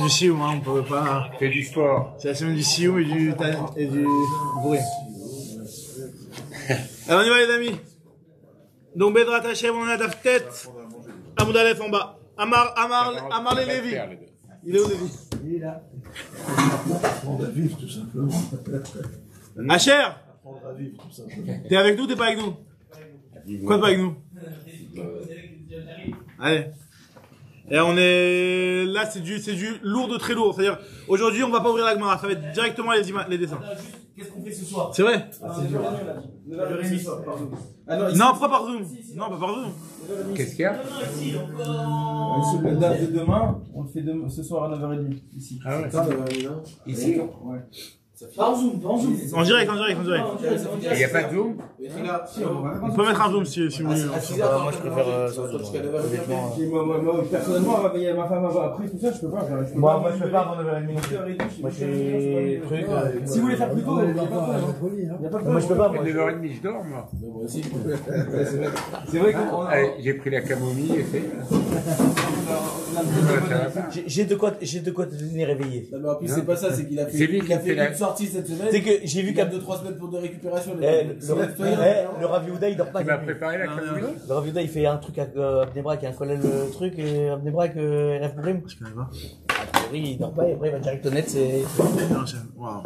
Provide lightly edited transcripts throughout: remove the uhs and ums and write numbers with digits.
du sioum, hein, on peut pas. C'est du sport. C'est la semaine du sioum et du bourré. Alors on y va les amis. Donc Bedrat Hashem, on a la tête. Amoud Aleph en bas. Amar les Lévi. Il est où Lévi? Il est là. Apprendre à vivre tout simplement. Hacher, Apprendre à vivre tout simplement. t'es avec nous ou t'es pas avec nous? Quoi t'es pas avec nous? Allez. Et on est là, c'est du lourd de très lourd. C'est-à-dire, aujourd'hui, on va pas ouvrir la Gemara, ça va être directement les dessins. Qu'est-ce qu'on fait ce soir? C'est vrai? C'est dur. Non, pourquoi par Zoom? Non, pas par Zoom. Qu'est-ce qu'il y a? La date de demain, on le fait ce soir à 9h30 ici. Ah ouais. Ici? Ouais. Par Zoom, par Zoom. En direct. Il n'y a pas de zoom? On peut mettre un Zoom si vous voulez. Moi, je préfère moi, personnellement, ma femme va après tout ça, je peux pas. Moi, je peux pas avant 9h30. Moi, j'ai truc. Si vous voulez faire plus tôt, il n'y a pas de problème. Moi, je peux pas. 9h30, je dors, moi. C'est vrai qu'on. Allez, j'ai pris la camomille et fait. J'ai de quoi te tenir réveillé. Non, mais en plus, c'est pas ça, c'est qu'il a fait une sortie cette semaine. C'est que j'ai vu Il y a qu'à 2-3 semaines pour de récupération. le Rav Yehuda, il dort pas. Tu m'as préparé la camomille? Le Rav Yehuda, il fait un truc à Abnebrak, il y a un collègue le truc, et Abnebrak, Rav Bourim. Je connais pas. A priori, il dort pas, et après, il va direct au net, c'est. Waouh.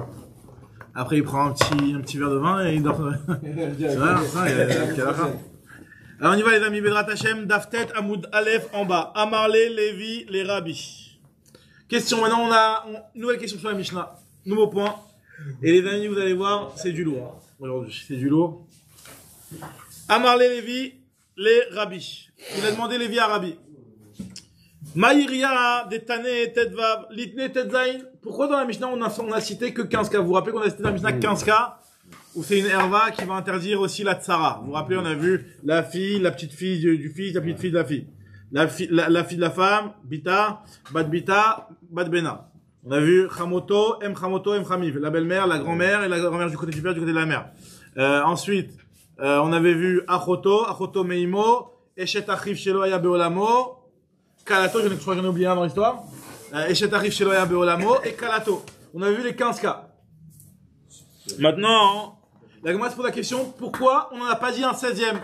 Après, il prend un petit verre de vin et il dort. C'est vrai, ça, il y a la fin. Alors, on y va, les amis. Bedrat Hashem, Daftet, Amoud Aleph en bas. Amarlé, Lévi, les rabbis. Question. Maintenant, on a une nouvelle question sur la Mishnah. Nouveau point. Et les amis, vous allez voir, c'est du lourd. Aujourd'hui, c'est du lourd. Amarlé, Lévi, les rabbis. Il a demandé Lévi à Rabbi. Maïria, Detane, Tetvav, Litne, Tetzain. Pourquoi dans la Mishnah, on a cité que 15 cas? Vous vous rappelez qu'on a cité dans la Mishnah 15 cas? Où c'est une herva qui va interdire aussi la tsara. Vous vous rappelez, on a vu la fille, la petite fille du fils, la petite fille de la fille. La fille de la femme, bita, bad bena. On a vu chamoto, em chamiv. La belle-mère, la grand-mère et la grand-mère du côté du père, du côté de la mère. Ensuite, on avait vu achoto meimo, eshet achiv shelo haya beolamo, kalato, je crois que j'en ai oublié un dans l'histoire. Eshet achiv shelo haya beolamo et kalato. On a vu les 15 cas. Maintenant, la Gemara se pose la question, pourquoi on n'en a pas dit un 16e?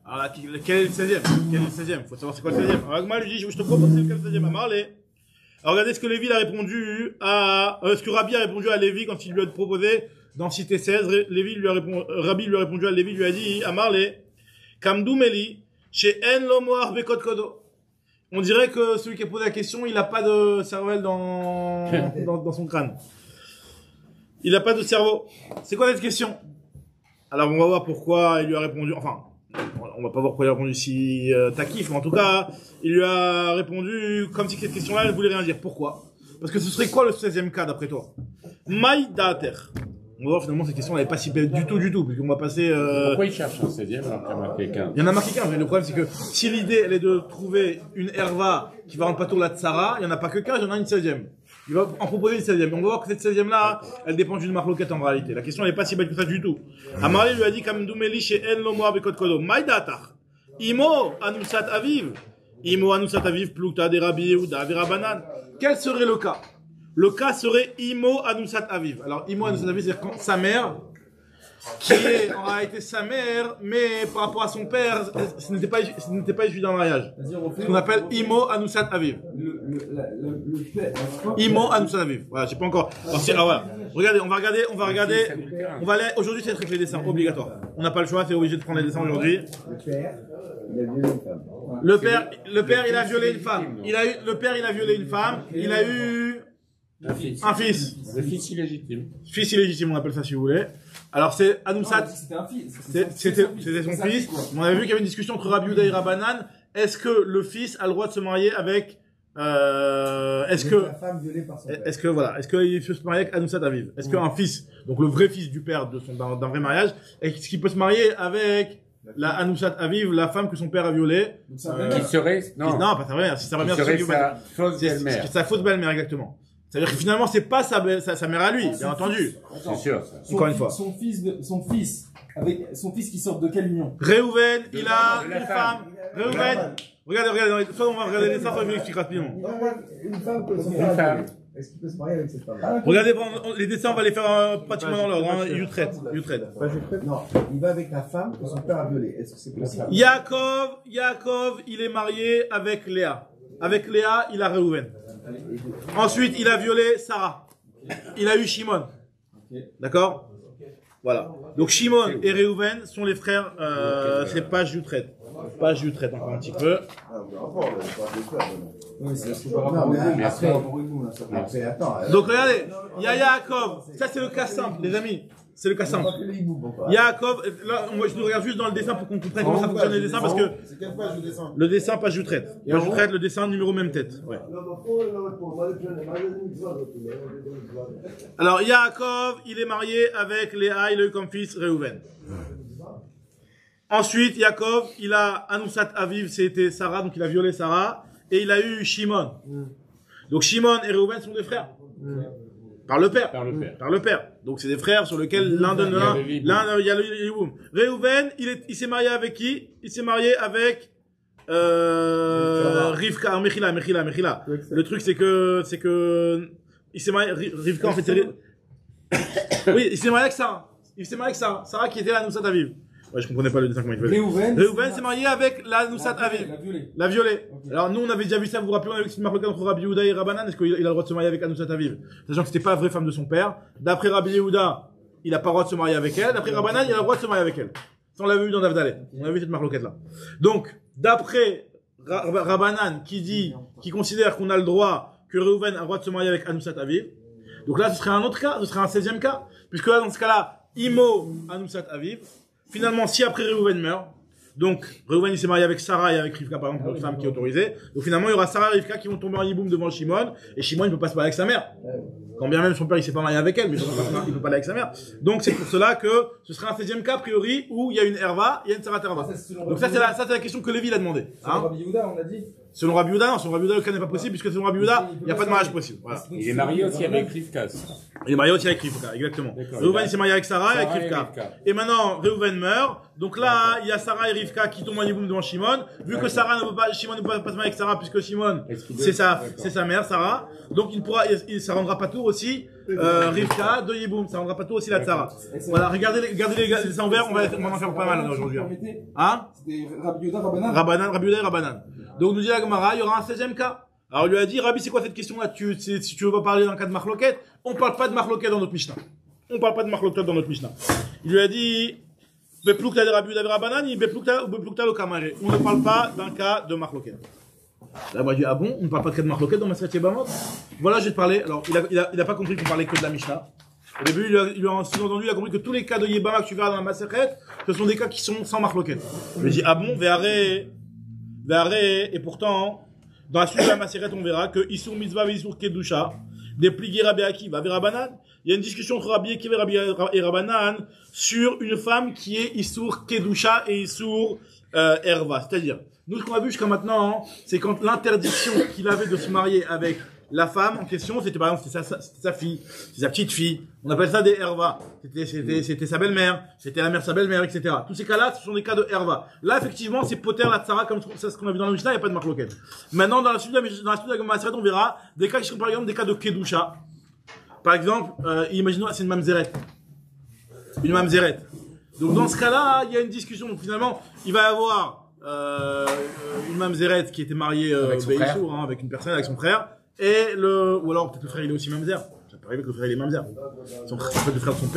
Alors là, quel est le 16e? Faut savoir c'est quoi le 16e. Alors la Gemara lui dit, je te propose c'est quel 16e à Marley. Alors regardez ce que Lévi a répondu ce que Rabbi a répondu à Lévi quand il lui a proposé d'en citer 16. Rabbi lui a répondu à Lévi, lui a dit, à Marley, Kamdou Meli, chez En Lomoar Bekot Kodo. On dirait que celui qui a posé la question, il n'a pas de cervelle dans son crâne. Il n'a pas de cerveau. C'est quoi cette question? Alors on va voir pourquoi il lui a répondu. Enfin, on va pas voir pourquoi il a répondu si taquif, mais en tout cas, il lui a répondu comme si cette question-là, elle voulait rien dire. Pourquoi? Parce que ce serait quoi le 16e cas d'après toi? Maïdater. On va voir finalement cette question, elle n'est pas si belle du tout, puisqu'on va passer. Pourquoi il cherche un 16e alors qu'il y en a marqué 15? Il y en a marqué 15, mais le problème c'est que si l'idée elle est de trouver une herva qui va rendre pas tour la tsara, il n'y en a pas que 15, il y en a une 16e. Il va en proposer une 16e. On va voir que cette 16e là, elle dépend d'une marloquette en réalité. La question n'est pas si belle que ça du tout. Amarli lui a dit comme Doumeli chez En Lomoa Bekot Kodo. Maïdatar. Imo Anusat Aviv. Imo Anusat Aviv Plukta de Rabbi Yehuda de Rabbanan. Quel serait le cas? Le cas serait Imo Anusat Aviv. Alors Imo Anusat Aviv, c'est quand sa mère, qui est en réalité sa mère, mais par rapport à son père, ce n'était pas issu d'un mariage. Ce qu'on appelle Imo Anusat Aviv. Imo Anusat Aviv. Voilà, j'ai pas encore. Alors voilà. Regardez, on va aller, aujourd'hui c'est les dessins, obligatoire. On n'a pas le choix, c'est obligé de prendre les dessins aujourd'hui. Le père, il a violé une femme. Le père, il a violé une femme. Il a eu un fils. Le fils illégitime. Fils illégitime, on appelle ça si vous voulez. Alors c'est Anusat. C'était un fils. C'était son fils. On avait vu qu'il y avait une discussion entre Rabbi Yehuda et Rabbanan. Est-ce que le fils a le droit de se marier avec est-ce que la femme violée par son père. est-ce qu'il peut se marier avec Anusat Aviv? Est-ce qu'un fils, donc le vrai fils du père d'un vrai mariage, est-ce qu'il peut se marier avec la Anusat Aviv, la femme que son père a violée? Qui serait non, pas sa mère, si ça va bien serait sa fausse belle-mère. Sa fausse belle-mère exactement. C'est-à-dire que finalement c'est pas sa mère à lui, bien entendu. C'est sûr. Encore une fois. Son fils avec son fils qui sort de quelle union? Réhouven, il a une femme. Réhouven, Regardez, soit on va regarder les dessins, soit je vais expliquer rapidement. Une femme peut se Une marier. femme. Est-ce qu'il peut se marier avec cette femme? Regardez, les dessins, on va les faire pratiquement dans l'ordre. Hein. Utrecht. Non, il va avec la femme que son père a violée. Est-ce que c'est possible? Yaakov, il est marié avec Léa. Avec Léa, il a Réhouven. Ensuite, il a violé Sarah. Il a eu Shimon. D'accord? Voilà. Donc Shimon et Réhouven sont les frères, c'est page Utrecht. Page Utrecht encore un petit peu. Non, mais après, attends. Donc regardez, il y a Yaakov. Ça c'est le cas simple, les amis. C'est le cas simple. Yaakov, là, moi je nous regarde juste dans le dessin pour qu'on comprenne comment ça fonctionne les dessins parce que. C'est quelle page le dessin? Le dessin, page Utrecht. Page Utrecht, le dessin, numéro même tête. Ouais. Alors Yaakov, il est marié avec Léa, il a eu comme fils Réhouven. Ensuite, Yaakov, il a Anousat Aviv, c'était Sarah, donc il a violé Sarah, et il a eu Shimon. Donc Shimon et Réhouven sont des frères. Par le père. Par le père. Donc c'est des frères sur lesquels l'un donne l'un, il y a le Yiboum. Réhouven, il s'est marié avec qui? Il s'est marié avec Rivka, Mechila. Le truc c'est que il s'est marié Rivka en fait oui, il s'est marié avec Sarah. Sarah qui était la Anousat Aviv. Ouais, je comprenais pas le dessin comment il faisait. Réhouven s'est marié avec la Anousat Aviv. La violée. Okay. Alors nous on avait déjà vu ça, vous vous rappelez, on avait vu une marque entre Rabbi Yehuda et Rabbanan, est-ce qu'il a le droit de se marier avec Anousat Aviv? Sachant que c'était pas la vraie femme de son père. D'après Rabbi Yehuda, il a pas le droit de se marier avec elle. D'après Rabbanan, il a le droit de se marier avec elle. Ça on l'avait vu dans Navdalé. On avait vu cette marloquette là. Donc, d'après Rabbanan qui considère qu'on a le droit, que Réhouven a le droit de se marier avec Anousat Aviv. Donc là, ce serait un autre cas, ce serait un 16e cas. Puisque là, dans ce cas-là, Imo Anousat Aviv. Finalement, si après Réhouven meurt, donc Réhouven il s'est marié avec Sarah et avec Rivka, par exemple, une femme qui est autorisée. Donc finalement, il y aura Sarah et Rivka qui vont tomber en Yiboum devant Shimon, et Shimon il peut pas se marier avec sa mère. Quand bien même son père il s'est pas marié avec elle, mais il peut pas aller avec sa mère. Donc c'est pour cela que ce sera un 16e cas a priori où il y a une Herva, il y a une Sarah Terva. Donc ça c'est la question que Lévi a demandé. Hein? Rabbi Yehuda, on a dit. Selon Rabbi Yehuda, non, selon Rabbi Yehuda, le cas n'est pas possible, puisque selon Rabbi Yehuda, il n'y a pas de mariage possible. Voilà. Il est marié aussi avec Rivka. Il est marié aussi avec Rivka, exactement. Réhouven s'est marié avec Sarah et avec Rivka. Et maintenant, Réhouven meurt. Donc là, il y a Sarah et Rivka qui tombent en Yiboum devant Shimon. Vu que Sarah ne peut pas, Shimon ne peut pas se marier avec Sarah, puisque Shimon, c'est sa mère, Sarah. Donc ça rendra pas tour aussi, Rivka de Yiboum. Ça rendra pas tour aussi la Sarah. Voilà, regardez les envers, on va en faire pas mal aujourd'hui. Hein? C'était Rabbi Yehuda, Rabbanan. Rabbi Yehuda et Rabbanan. Donc nous dit la Gemara, il y aura un 16e cas. Alors il lui a dit, Rabbi, c'est quoi cette question-là? Si tu veux pas parler d'un cas de Marloquette, on parle pas de Marloquette dans notre Mishnah. Il lui a dit, Beplukta de Rabbi Yehuda et Rabbanan, Beplukta le Kamare. On ne parle pas d'un cas de Marloquette. Là, moi, je dis, ah bon, on ne parle pas de cas de Marloquette dans Maseret Yebamot? Voilà, je vais te parler. Alors, il a pas compris qu'on parlait que de la Mishnah. Au début, il a sous-entendu, il a compris que tous les cas de Yebama que tu verras dans la Maseret, ce sont des cas qui sont sans Marloquette. Je lui ai dit, ah bon, et pourtant, dans la suite de la Maseret, on verra que Issour Mitzvah et Issour Kedusha, des pligés Rabbi Akiva et Rabbanan, il y a une discussion entre Rabbi Akiva et Rabbanan sur une femme qui est Issour Kedusha et Issour Erva. C'est-à-dire, nous, ce qu'on a vu jusqu'à maintenant, c'est quand l'interdiction qu'il avait de se marier avec la femme en question, c'était par exemple, c'était sa fille, c'est sa petite fille. On appelle ça des Herva. C'était sa belle-mère, c'était la mère de sa belle-mère, etc. Tous ces cas-là, ce sont des cas de Herva. Là, effectivement, c'est Poter la Tzara, comme c'est ce qu'on a vu dans le Mishnah, il n'y a pas de marloquette. Maintenant, dans la suite de la Maseret, on verra des cas qui sont par exemple des cas de Kedusha. Par exemple, imaginons, c'est une mamzeret. Une mamzeret. Donc, dans ce cas-là, il y a une discussion. Donc, finalement, il va y avoir, une mamzeret qui était mariée, avec une personne, avec son frère. Ou alors peut-être le frère il est aussi mamzer. Ça peut arriver que le frère il est mamzer. Ça peut être le frère de son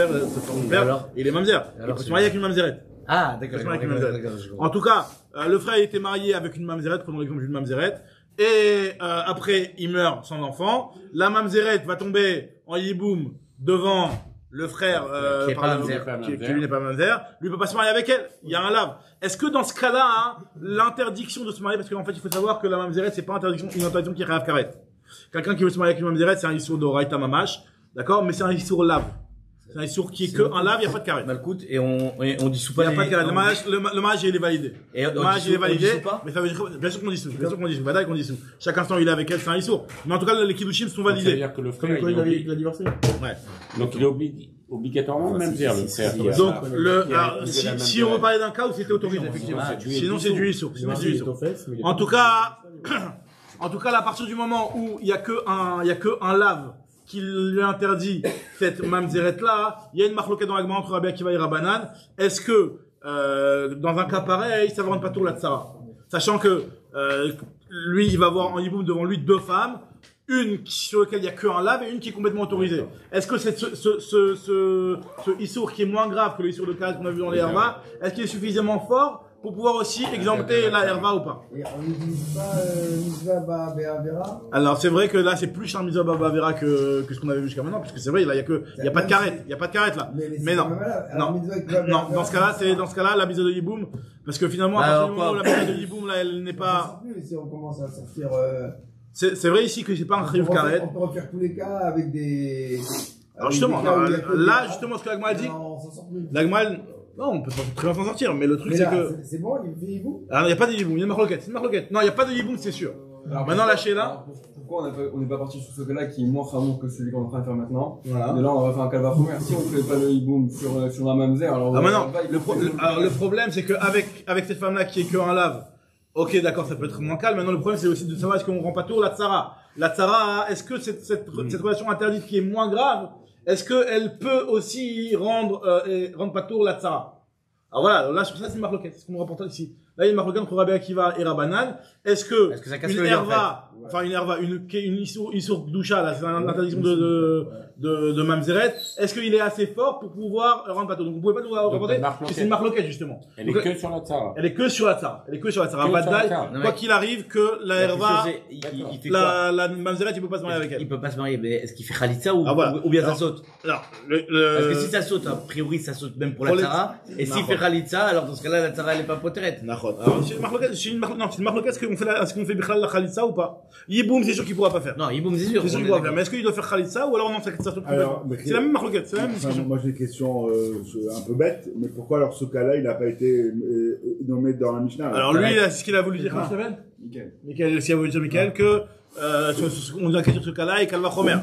père, il est mamzer. Il peut se marier avec une mamzerette. Ah, d'accord. En tout cas, le frère il était marié avec une mamzerette, prenons l'exemple d'une mamzerette. Et après il meurt sans enfant. La mamzerette va tomber en yiboum devant le frère qui lui n'est pas mamzer. Lui peut pas se marier avec elle. Il y a un lave. Est-ce que dans ce cas-là, hein, l'interdiction de se marier, parce qu'en fait il faut savoir que la mamzerette c'est pas une interdiction qui est réaf karet. Quelqu'un qui veut se marier avec une mamzeret, c'est un issour d'oraita mamash, d'accord, mais c'est un issour lave. C'est un issour qui est que un lave, il n'y a pas de carré. Malkout, et on dissout Il pas n'y a pas de carré. Le mariage, il est validé. Et Le mariage, il est validé. dissout pas? Mais ça veut dire, bien sûr qu'on dissout. Bien sûr qu'on dissout. Badaï qu'on dissout. Chaque instant, il est avec elle, c'est un issour. Mais en tout cas, les kiddushim sont Ça veut validés. dire que le Comme frère, quand il a divorcé. Ouais. donc il est obligatoirement même dire le frère. Donc, Il si on veut parler d'un cas où c'était autorisé, effectivement. Sinon, c'est du issour. Sinon, c'est du issour. En tout cas, là, à partir du moment où il y a que un lave qui lui interdit cette mamzeret là, il y a une marloquette dans l'agma entre Rabbi Akiva et Rabbanan. Est-ce que, dans un cas pareil, ça va rendre pas tour la tsara? Sachant que, lui, il va avoir en hiboum devant lui deux femmes, une sur laquelle il y a que un lave et une qui est complètement autorisée. Est-ce que ce issour qui est moins grave que le issour de Kaz qu'on a vu dans les Herva, est-ce qu'il est suffisamment fort pour pouvoir aussi exempter la Herva ou pas? Et on n'utilise pas Mitzvah Ba'avera. Alors c'est vrai que là c'est plus un Mitzvah Ba'avera que ce qu'on avait vu jusqu'à maintenant, parce que c'est vrai, là il y a pas de carrette, là. Mais non. Non, dans ce cas-là, la Mitzvah de Yiboum, parce que finalement, à partir du moment où la Mitzvah de Yiboum, là, elle n'est pas... Si on commence à sortir... C'est vrai ici que c'est pas un chiyuv carette. On peut refaire tous les cas avec des... Alors justement, là, justement, ce que l'Agma a dit, l'Agma, non, on peut très bien s'en sortir, mais le truc c'est que... C'est bon, il fait Yiboum? Alors il n'y a pas de Yiboum, il y a une marloquette, Non, il n'y a pas de Yiboum, c'est sûr. Maintenant, lâchez là. Pourquoi on n'est pas parti sur ce cas-là qui est moins chamour que celui qu'on est en train de faire maintenant? Voilà. De là, on va faire un calva première. Si on fait pas le hiboum sur la mamzer, alors... Maintenant, le problème c'est qu'avec cette femme-là qui est que un lave, ok, d'accord, ça peut être moins calme. Maintenant, le problème c'est aussi de savoir est-ce qu'on rend pas tour la tsara. La tsara, est-ce que cette relation interdite qui est moins grave, est-ce qu'elle peut aussi rendre pas tour la tsara? Alors voilà, là sur ça c'est une marloquette, c'est ce qu'on nous rapporte ici. Là il y a une marloquette entre Rabbi Akiva et Rabbanan. Est-ce que ça casse une le lien, herva, une issour doucha, là c'est une interdiction de mamzeret, est-ce qu'il est assez fort pour pouvoir rendre pas tour? Donc vous pouvez pas nous rapporter que c'est une marloquette justement. Elle est que sur la tsara. Elle est que sur la tsara. Quoi qu'il arrive que la herva, la mamzeret, il peut pas se marier avec elle. Il peut pas se marier, mais est-ce qu'il fait khalitsa ou bien ça saute? Alors, parce que si ça saute, a priori ça saute même pour la tsara, et s'il fait khalitsa, alors dans ce cas-là, la tsara elle est pas potérette. Alors, c'est une marloquette, est-ce qu'on fait bichlal la khalitsa ou pas? Yiboum, c'est sûr qu'il pourra pas faire. Non, Yiboum, c'est sûr. C'est sûr qu'il pourra faire. Mais est-ce qu'il doit faire khalitsa ou alors non, ça saute complètement? C'est la même marloquette, c'est la même discussion. Moi, j'ai une question un peu bête, mais pourquoi alors ce cas-là, il n'a pas été nommé dans la Mishnah? Alors lui, c'est ce qu'il a voulu dire. Comment ça s'appelle? Michael, ce qu'il a voulu dire, Michael, que, on dit sur ce cas-là et Kalva Chomer.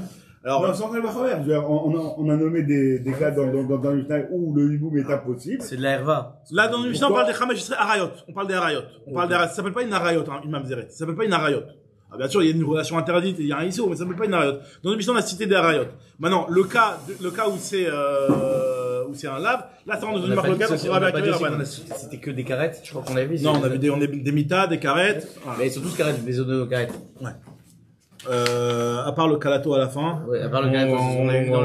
Alors, non, sans Kalva Chomer. On a nommé des cas dans la Mishnah où le hiboum est impossible. C'est de la herva. Là, dans le Mishnah, on parle des Chamesh Yisrael Arayot. On parle des Arayot. Ça s'appelle pas une Arayot, une mamzeret. Ça s'appelle pas une Arayot. Ah, bien sûr, il y a une relation interdite et il y a un ISO, mais ça s'appelle pas une Arayot. Dans le Mishnah, on a cité des Arayot. Maintenant, le cas où c'est un lave, là, ça rentre dans une marloquette, on s'y va avec la C'était que des carrettes, je crois qu'on avait vu. Non, on avait des mitas, des carrettes. Mais ils sont tous carrettes, des autres carrettes. Ouais. À part le calato à la fin. Ouais, à part le calato, on a eu dans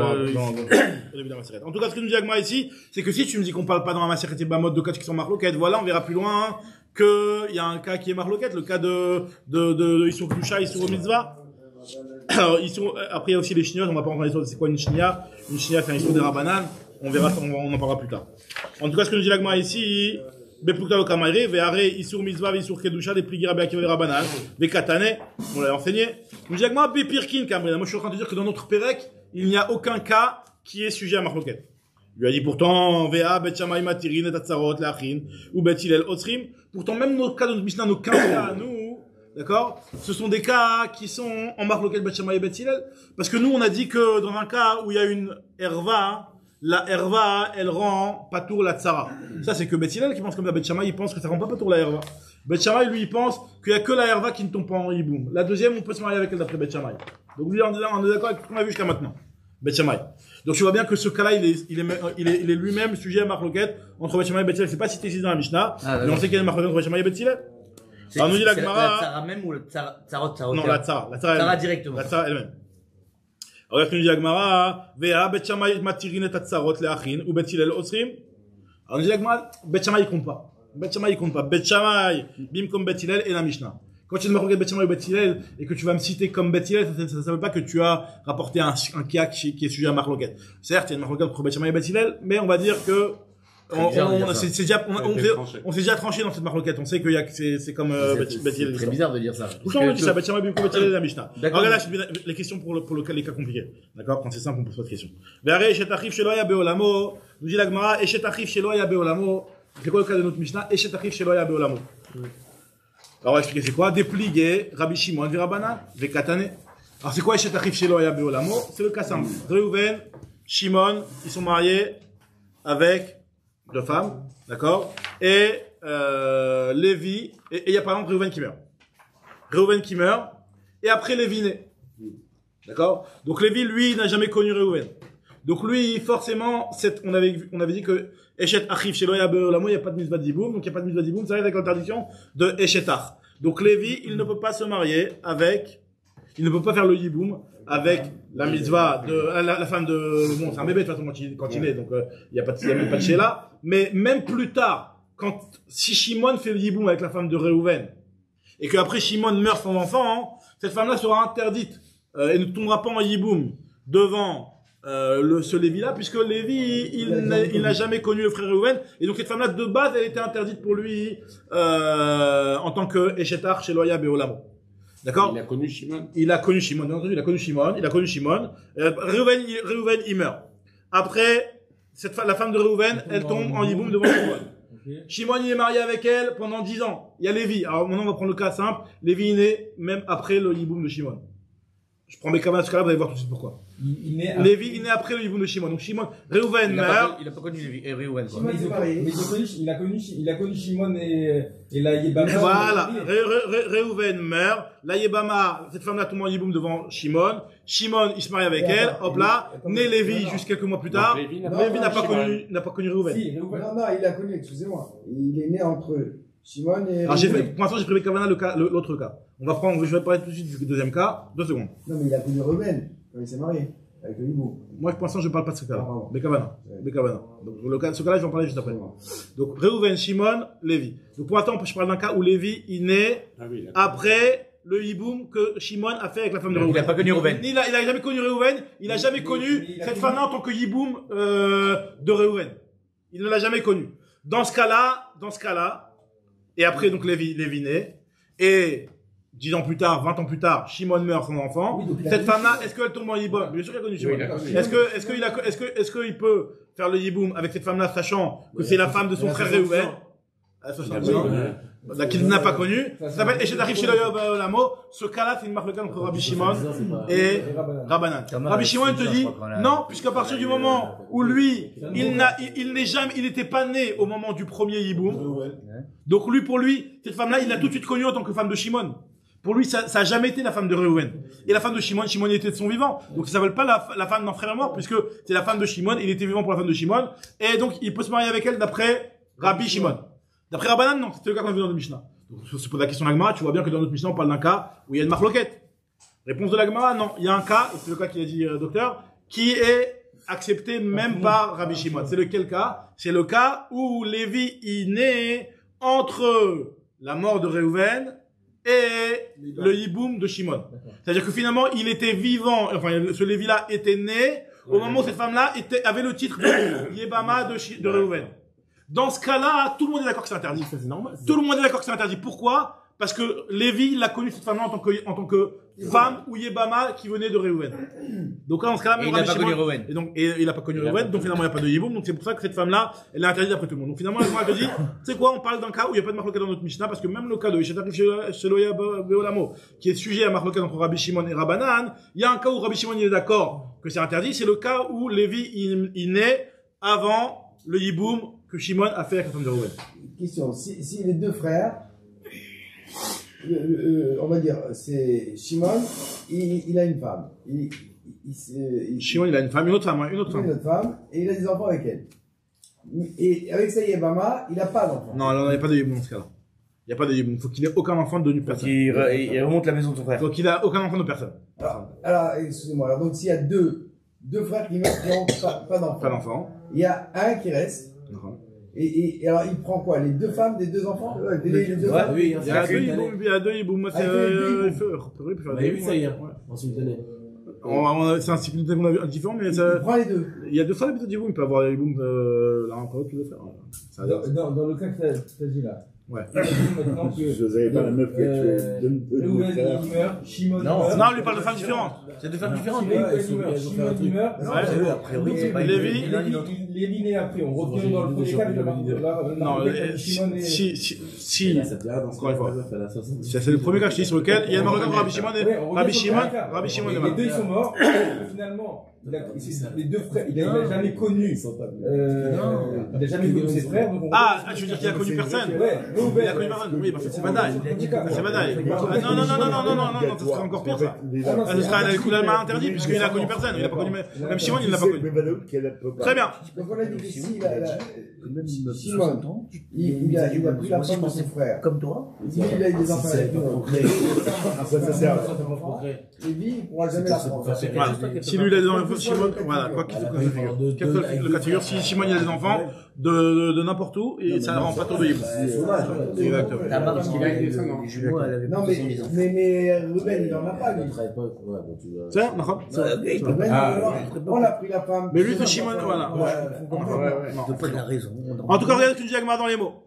En tout cas, ce que nous dit Agma ici, c'est que si tu me dis qu'on parle pas dans la Maseret et Bamot de cas qui sont marloquettes, voilà, on verra plus loin que il y a un cas qui est marloquette, le cas de Issour Klusha, Issour Mitzvah. Alors, après, il y a aussi les chignotes, on va pas rentrer dans c'est quoi une chigna. Une chigna, c'est un Issour des Rabbanan. On verra, on en parlera plus tard. En tout cas, ce que nous dit l'Agma ici, Beplukta Lokamaire, Veare, Issour Mitzvah, Issour Kedusha, des Pligir Rabbi Akiva et Rabbanan, des Katane, on l'avait enseigné. Nous dit l'Agma, Bepirkin, Kamrina. Moi, je suis en train de dire que dans notre Pérec, il n'y a aucun cas qui est sujet à marloquette. Il lui a dit pourtant, Vea, Bet Shammai Matirin, et Atzarot, Lachin, ou Bet Hillel, Otsrim. Pourtant, même nos cas de notre Mishnah, nos 15 cas à nous, d'accord, ce sont des cas qui sont en marloquette Bet Shammai et Bet Hillel. Parce que nous, on a dit que dans un cas où il y a une herva, la herva, elle rend patour la tsara. Ça, c'est que Bet Hillel qui pense comme ça. Bet Shammai, il pense que ça rend pas patour la herva. Bet Shammai, lui, il pense qu'il y a que la herva qui ne tombe pas en hiboum. La deuxième, on peut se marier avec elle d'après Bet Shammai. Donc, lui, on est d'accord avec ce qu'on a vu jusqu'à maintenant. Bet Shammai. Donc, tu vois bien que ce cas-là, il est lui-même sujet à marloquette entre Bet Shammai et Bet Hillel. C'est pas cité ici dans la Mishnah, mais on sait qu'il y a une marloquette entre Bet Shammai et Bet Hillel. Alors, nous dit la Gemara. La tsara même ou le tsarot? Non, la tsara. La tsara directement. La tsara elle-même. Alors, nous dit la Gemara, Vea, Bet Shammai matirin et atzarot le'achin, ou Bet Hillel osrim. Alors, nous dit la Gemara, Bet Shammai, il compte pas. Bet Shammai, il compte pas. Bet Shammai, bim comme Bet Hillel et la Mishnah. Quand tu me regardes Bet Shammai ou Bet Hillel et que tu vas me citer comme Bet Hillel, ça veut pas que tu as rapporté un cas qui est sujet à marloquette. Certes, il y a une marloquette entre Bet Shammai et Bet Hillel, mais on va dire que On s'est déjà tranché dans cette marloquette. On sait qu'il y a, c'est comme, c'est très bizarre de dire ça. Tout le temps, on dit ça. Bethshamay bimkom la Mishnah. Alors là, les questions pour les cas compliqués. D'accord? Quand c'est simple, on pose pas de questions. Ve'are eshet achiv shelo haya be'olamo. Nous dit la Gemara, eshet achiv shelo haya be'olamo. C'est quoi le cas de notre Mishnah? Eshet achiv shelo haya be'olamo. Alors, on va expliquer c'est quoi? Dépligé, Rabbi Shimon, Virabanan, Vekatane. Alors, c'est quoi eshet achiv shelo haya be'olamo? C'est le cas simple. Reuven, Shimon, ils sont mariés avec deux femmes, d'accord? Et Lévi, et il y a par exemple Reuven qui meurt. Reuven qui meurt, et après Lévi naît. D'accord? Donc Lévi, lui, n'a jamais connu Reuven. Donc lui, forcément, on avait dit que Eshet Achiv chez Loya Beolamo, il n'y a pas de Mitzvah Diboum, donc il n'y a pas de Mitzvah Diboum, ça arrive avec l'interdiction de Eshet Ach. Donc Lévi, il ne peut pas se marier avec, il ne peut pas faire le Yiboum avec la mitzvah de la femme de, bon, c'est un bébé de toute façon quand il est, donc il y a même pas de Sheila. Mais même plus tard, si Shimon fait le Yiboum avec la femme de Reuven et que après Shimon meurt sans enfant, cette femme-là sera interdite et ne tombera pas en Yiboum devant ce Lévi-là, puisque Lévi il n'a jamais connu le frère Reuven, et donc cette femme-là de base elle était interdite pour lui en tant que Eshetar chez Loya Beolamo. D'accord? Il a connu Shimon. Il a connu Shimon, bien entendu, il a connu Shimon. Reuven, il meurt. Après, la femme de Reuven, elle tombe en Yiboum devant Shimon. Shimon, il est marié avec elle pendant 10 ans. Il y a Lévi. Alors maintenant, on va prendre le cas simple. Lévi, il naît même après le Yiboum de Shimon. Je prends mes camarades à ce cas-là, vous allez voir tout de suite pourquoi. Lévi, il naît après le Yiboum de Shimon. Donc Shimon, Reuven meurt. Il a pas connu Reuven. Mais il a connu Shimon et la Yébama. Voilà. Reuven meurt. La Yébama, cette femme-là tombe en Yiboum devant Shimon. Shimon, il se marie avec elle. Hop là. Né Lévi juste quelques mois plus tard. Lévi n'a pas connu Reuven. Non, il l'a connu, excusez-moi. Il est né entre Shimon et. Alors pour l'instant, j'ai pris Bekavana l'autre cas. Je vais parler tout de suite du deuxième cas. 2 secondes. Non, mais il a connu Reuven quand il s'est marié avec le Hibou. Moi, pour l'instant, je ne parle pas de ce cas-là. Bekavana. Donc, ce cas-là, je vais en parler juste après. Donc, Reuven, Shimon, Lévi. Donc, pour l'instant, je parle d'un cas où Lévi, il naît après le Yiboum que Shimon a fait avec la femme de Reuven. Il n'a pas connu Reuven. Il a jamais connu Reuven. Il n'a jamais connu cette femme-là en tant que Yiboum de Reuven. Il ne l'a jamais connu. Dans ce cas-là, et après, donc, Lévi naît. Et 10 ans plus tard, 20 ans plus tard, Shimon meurt sans enfant. Oui, cette femme-là, est-ce qu'elle tombe en Yiboum? Bien sûr qu'elle a connu Shimon. Est-ce qu'il peut faire le Yiboum avec cette femme-là, sachant que c'est la femme de son frère Reuven? Qu'il n'a pas connu. Ça s'appelle Eshet Achiv Shelo Haya Be'olamo. Ce cas-là, c'est une marque entre Rabbi Shimon et Rabbanan. Rabbi Shimon te dit, non, puisqu'à partir du moment où lui, il n'était pas né au moment du premier Yiboum. Donc pour lui, cette femme-là, il l'a tout de suite connue en tant que femme de Shimon. Pour lui, ça a jamais été la femme de Reuven. Et la femme de Shimon était de son vivant. Donc ça s'appelle pas la femme d'un frère mort, puisque c'est la femme de Shimon, il était vivant pour la femme de Shimon. Et donc, il peut se marier avec elle d'après Rabbi Shimon. D'après Rabbanan, non, c'était le cas qu'on a vu dans le Mishnah. Donc, se pose la question de la Gemara, tu vois bien que dans notre Mishnah, on parle d'un cas où il y a une marloquette. Réponse de la Gemara, non. Il y a un cas, et c'est le cas qu'il a dit, docteur, qui est accepté même par Rabbi Shimon. C'est lequel cas? C'est le cas où Lévi, il naît entre la mort de Reuven et le Yiboum de Shimon. C'est-à-dire que finalement, il était vivant, enfin, ce Lévi-là était né au moment où cette femme-là avait le titre de Yébama de Reuven. Dans ce cas-là, tout le monde est d'accord que c'est interdit. Ça, c'est normal. Tout le monde est d'accord que c'est interdit. Pourquoi? Parce que Lévi, il a connu cette femme-là en tant que femme ou Yébama qui venait de Reuven. Donc là, dans ce cas-là, même il n'a pas connu Reuven. Et il n'a pas connu Reuven, donc finalement, il n'y a pas de Yiboum. Donc c'est pour ça que cette femme-là, elle est interdite après tout le monde. Donc finalement, elle te dit, tu sais quoi, on parle d'un cas où il n'y a pas de marloquette dans notre Mishnah, parce que même le cas de Eshet Achiv Shelo Haya Be'olamo, qui est sujet à marloquette entre Rabbi Shimon et Rabbanan, il y a un cas où Rabbi Shimon, il est d'accord que c'est interdit, c'est le cas où Lévi, il naît avant le Yiboum que Shimon a fait avec la femme de Reuven. Question, si les deux frères, on va dire, c'est Shimon, il a une femme. Shimon, il a une femme, une autre femme. Et il a des enfants avec elle. Et avec sa Yébama, il n'a pas d'enfants. Non, il n'y a pas de Yiboum dans ce cas-là. Il n'y a pas de Yiboum. Il faut qu'il ait aucun enfant de personne. Il remonte la maison de son frère. Donc il a aucun enfant de personne. Alors excusez-moi. Alors, donc s'il y a deux frères qui meurent, qui n'ont pas d'enfants. Pas d'enfant. Il y a un qui reste. Et alors, il prend quoi? Les deux femmes des deux enfants? Les deux femmes? Oui, il y a deux Yiboum. Moi, c'est, on a vu ça hier, en simultané. C'est un cycle qu'on a vu différent, mais ça. Il prend les deux. Il y a 2 fois les méthodes d'Yiboum, il peut avoir les Yiboum l'un après l'autre, tous les frères. Dans le cas que t'as dit là. Ouais. Maintenant que. Je savais pas la meuf qui a tué deux Reuven, frères. il meurt, Shimon Non. meurt. Non, lui parle de femmes différentes. C'est deux femmes différentes. Shimon il meurt. Ouais. A priori, c'est pas Lévi. Lévi naît après. On revient dans le premier cas. Non, si. Encore une fois. C'est le premier cas que je dis sur lequel il y a un Marocain Rabbi Shimon et Les deux ils sont morts. Finalement, les deux frères, il n'a jamais connu. Il n'a jamais connu ses frères. Ah, je veux dire qu'il a connu personne. Ouais. Il a connu personne. Oui, parce que c'est Badaï. C'est Badaï. Non, ça serait encore pire ça. Ce sera un coup interdit puisqu'il n'a connu personne. Il n'a pas connu même Shimon, il ne l'a pas connu. Très bien. Donc on a dit que si Shimon, il a pris la femme de son frère. Comme toi. Lui, il a eu des enfants avec lui. Après, ça sert. Lévi, il ne pourra jamais la prendre. Voilà. Si lui il a des enfants, Shimon, voilà, quoi qu'il faut. Quel que le cas de figure, si Shimon il a des enfants de n'importe où, et ça ne rend pas tout de Yibou. Exactement. Ta maman, parce qu'il a des jumeaux, elle avait Non, mais Reuven, il n'en a pas, lui. C'est ça, d'accord. On a pris la femme. Mais lui, c'est Shimon, voilà. Il a raison. En tout cas, regardez ce que nous dit Agmara dans les mots.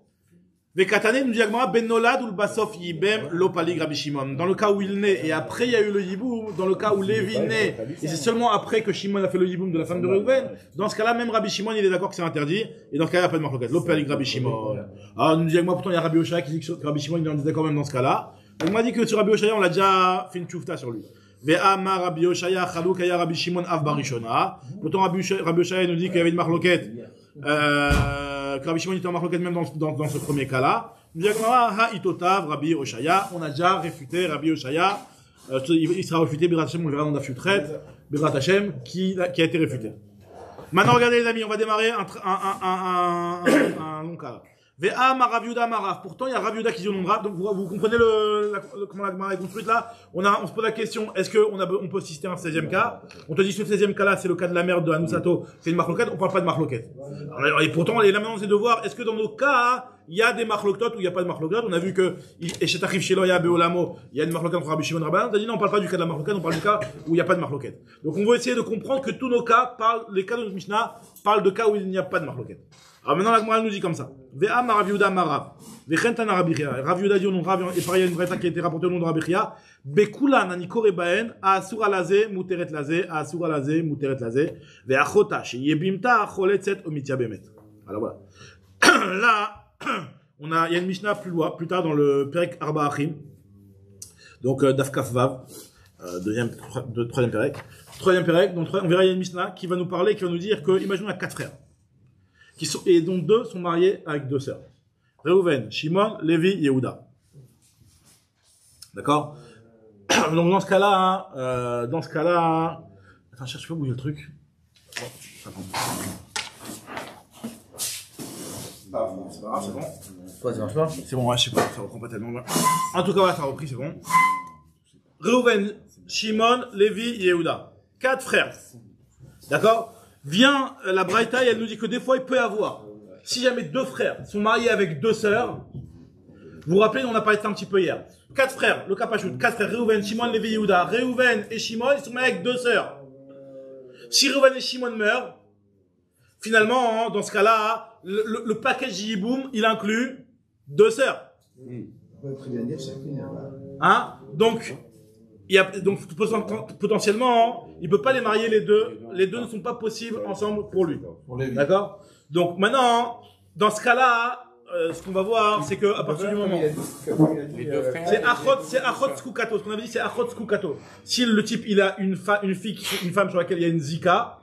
Vekatane nous dit Agmara, Ben Nolad ou le Basof Yibem, Lopalig Rabbi Shimon. Dans le cas où il naît, et après il y a eu le Yiboum, dans le cas où Lévi naît, et c'est seulement après que Shimon a fait le Yiboum de la femme de Reuven, dans ce cas-là, même Rabbi Shimon, il est d'accord que c'est interdit, et dans ce cas-là, il n'y a pas de marloquette. Lopalig Rabbi Shimon. Alors, nous dit Agmara, pourtant il y a Rabbi Oshaya qui dit que Rabbi Shimon, il est d'accord même dans ce cas-là. On m'a dit que sur Rabbi Oshaya, on l'a déjà fait une choufta sur lui. Ve'ama Rabbi Oshaya, Chalouk, Aya Rabbi Shimon, Av Barishona. Pourtant, Rabbi Oshaya nous dit qu'il y avait une marloquette, que Rabbi Shimon était en marloquette même dans ce premier cas-là. On a déjà réfuté Rabbi Oshaya. Il sera réfuté, Birat Hashem, on le verra dans la futret, Birat Hashem, qui a été réfuté. Maintenant, regardez les amis, on va démarrer un long cas. Ve'am Rav Yehuda Marav. Pourtant, il y a Rav Yehuda qui dit au nom de Rav. Donc, vous comprenez comment la Gemara est construite là? On se pose la question, est-ce qu'on peut citer un 16e cas? On te dit ce 16e cas là, c'est le cas de la mère de Hanusato, c'est une marloquette, on parle pas de marloquette. Et pourtant, là maintenant, c'est de voir, est-ce que dans nos cas, il y a des marloquettes ou il n'y a pas de marloquettes? On a vu que, et chez Tachif Sheloya Beolamo, il y a une marloquette entre Rabbi Shimon et Rabbanan. On a dit non, on parle pas du cas de la marloquette, on parle du cas où il n'y a pas de marloquette. Donc, on va essayer de comprendre que tous nos cas les cas de notre Mishnah parlent de cas où il n'y a pas de marloquette. Alors maintenant, la Gemara nous dit comme ça. Ve'am Rav Yehuda Marav. Ve'chentan Rabbi Chia. Rav Yehuda dit au nom de Rav, et pareil, il y a une braïta qui a été rapportée au nom de Rabbi Chia. Bekulan anikore baen, asura laze, muteret laze, asura laze, muteret laze. Ve'achota, sheyebimta, choletzet, omitia bemet. Alors voilà. Là, il y a une Mishnah plus tard dans le Perek Arba Achim. Donc, Dafkaf Vav. Troisième Perek. Donc, on verra, il y a une Mishnah qui va nous parler, qui va nous dire que, imaginons, il y a 4 frères. Et dont 2 sont mariés avec 2 sœurs. Reuven, Shimon, Lévi, Yehuda. D'accord? Donc dans ce cas-là, attends, je sais pas où il y a le truc. Attends. C'est pas grave, c'est bon. Quoi, ça marche pas? C'est bon, ouais, je sais pas, ça reprend pas tellement bien. En tout cas, ouais, ça a repris, c'est bon. Reuven, Shimon, Lévi, Yehuda. 4 frères. D'accord? Vient la Braïta et elle nous dit que des fois il peut y avoir, si jamais 2 frères sont mariés avec 2 sœurs, vous vous rappelez, on a parlé de ça un petit peu hier. 4 frères, le Kapachout, 4 frères, Reuven, Shimon, Lévi, Yehuda. Reuven et Shimon, ils sont mariés avec 2 sœurs. Si Reuven et Shimon meurent, finalement, dans ce cas-là, le package Yiboum, il inclut 2 sœurs. Hein? Donc, potentiellement, il peut pas les marier les deux. Les deux ne sont pas possibles ensemble pour lui. D'accord? Donc maintenant, dans ce cas-là, ce qu'on va voir, c'est que à partir du moment, c'est achot skukato. Ce qu'on avait dit, c'est achot skukato. Si le type il a une femme sur laquelle il y a une zika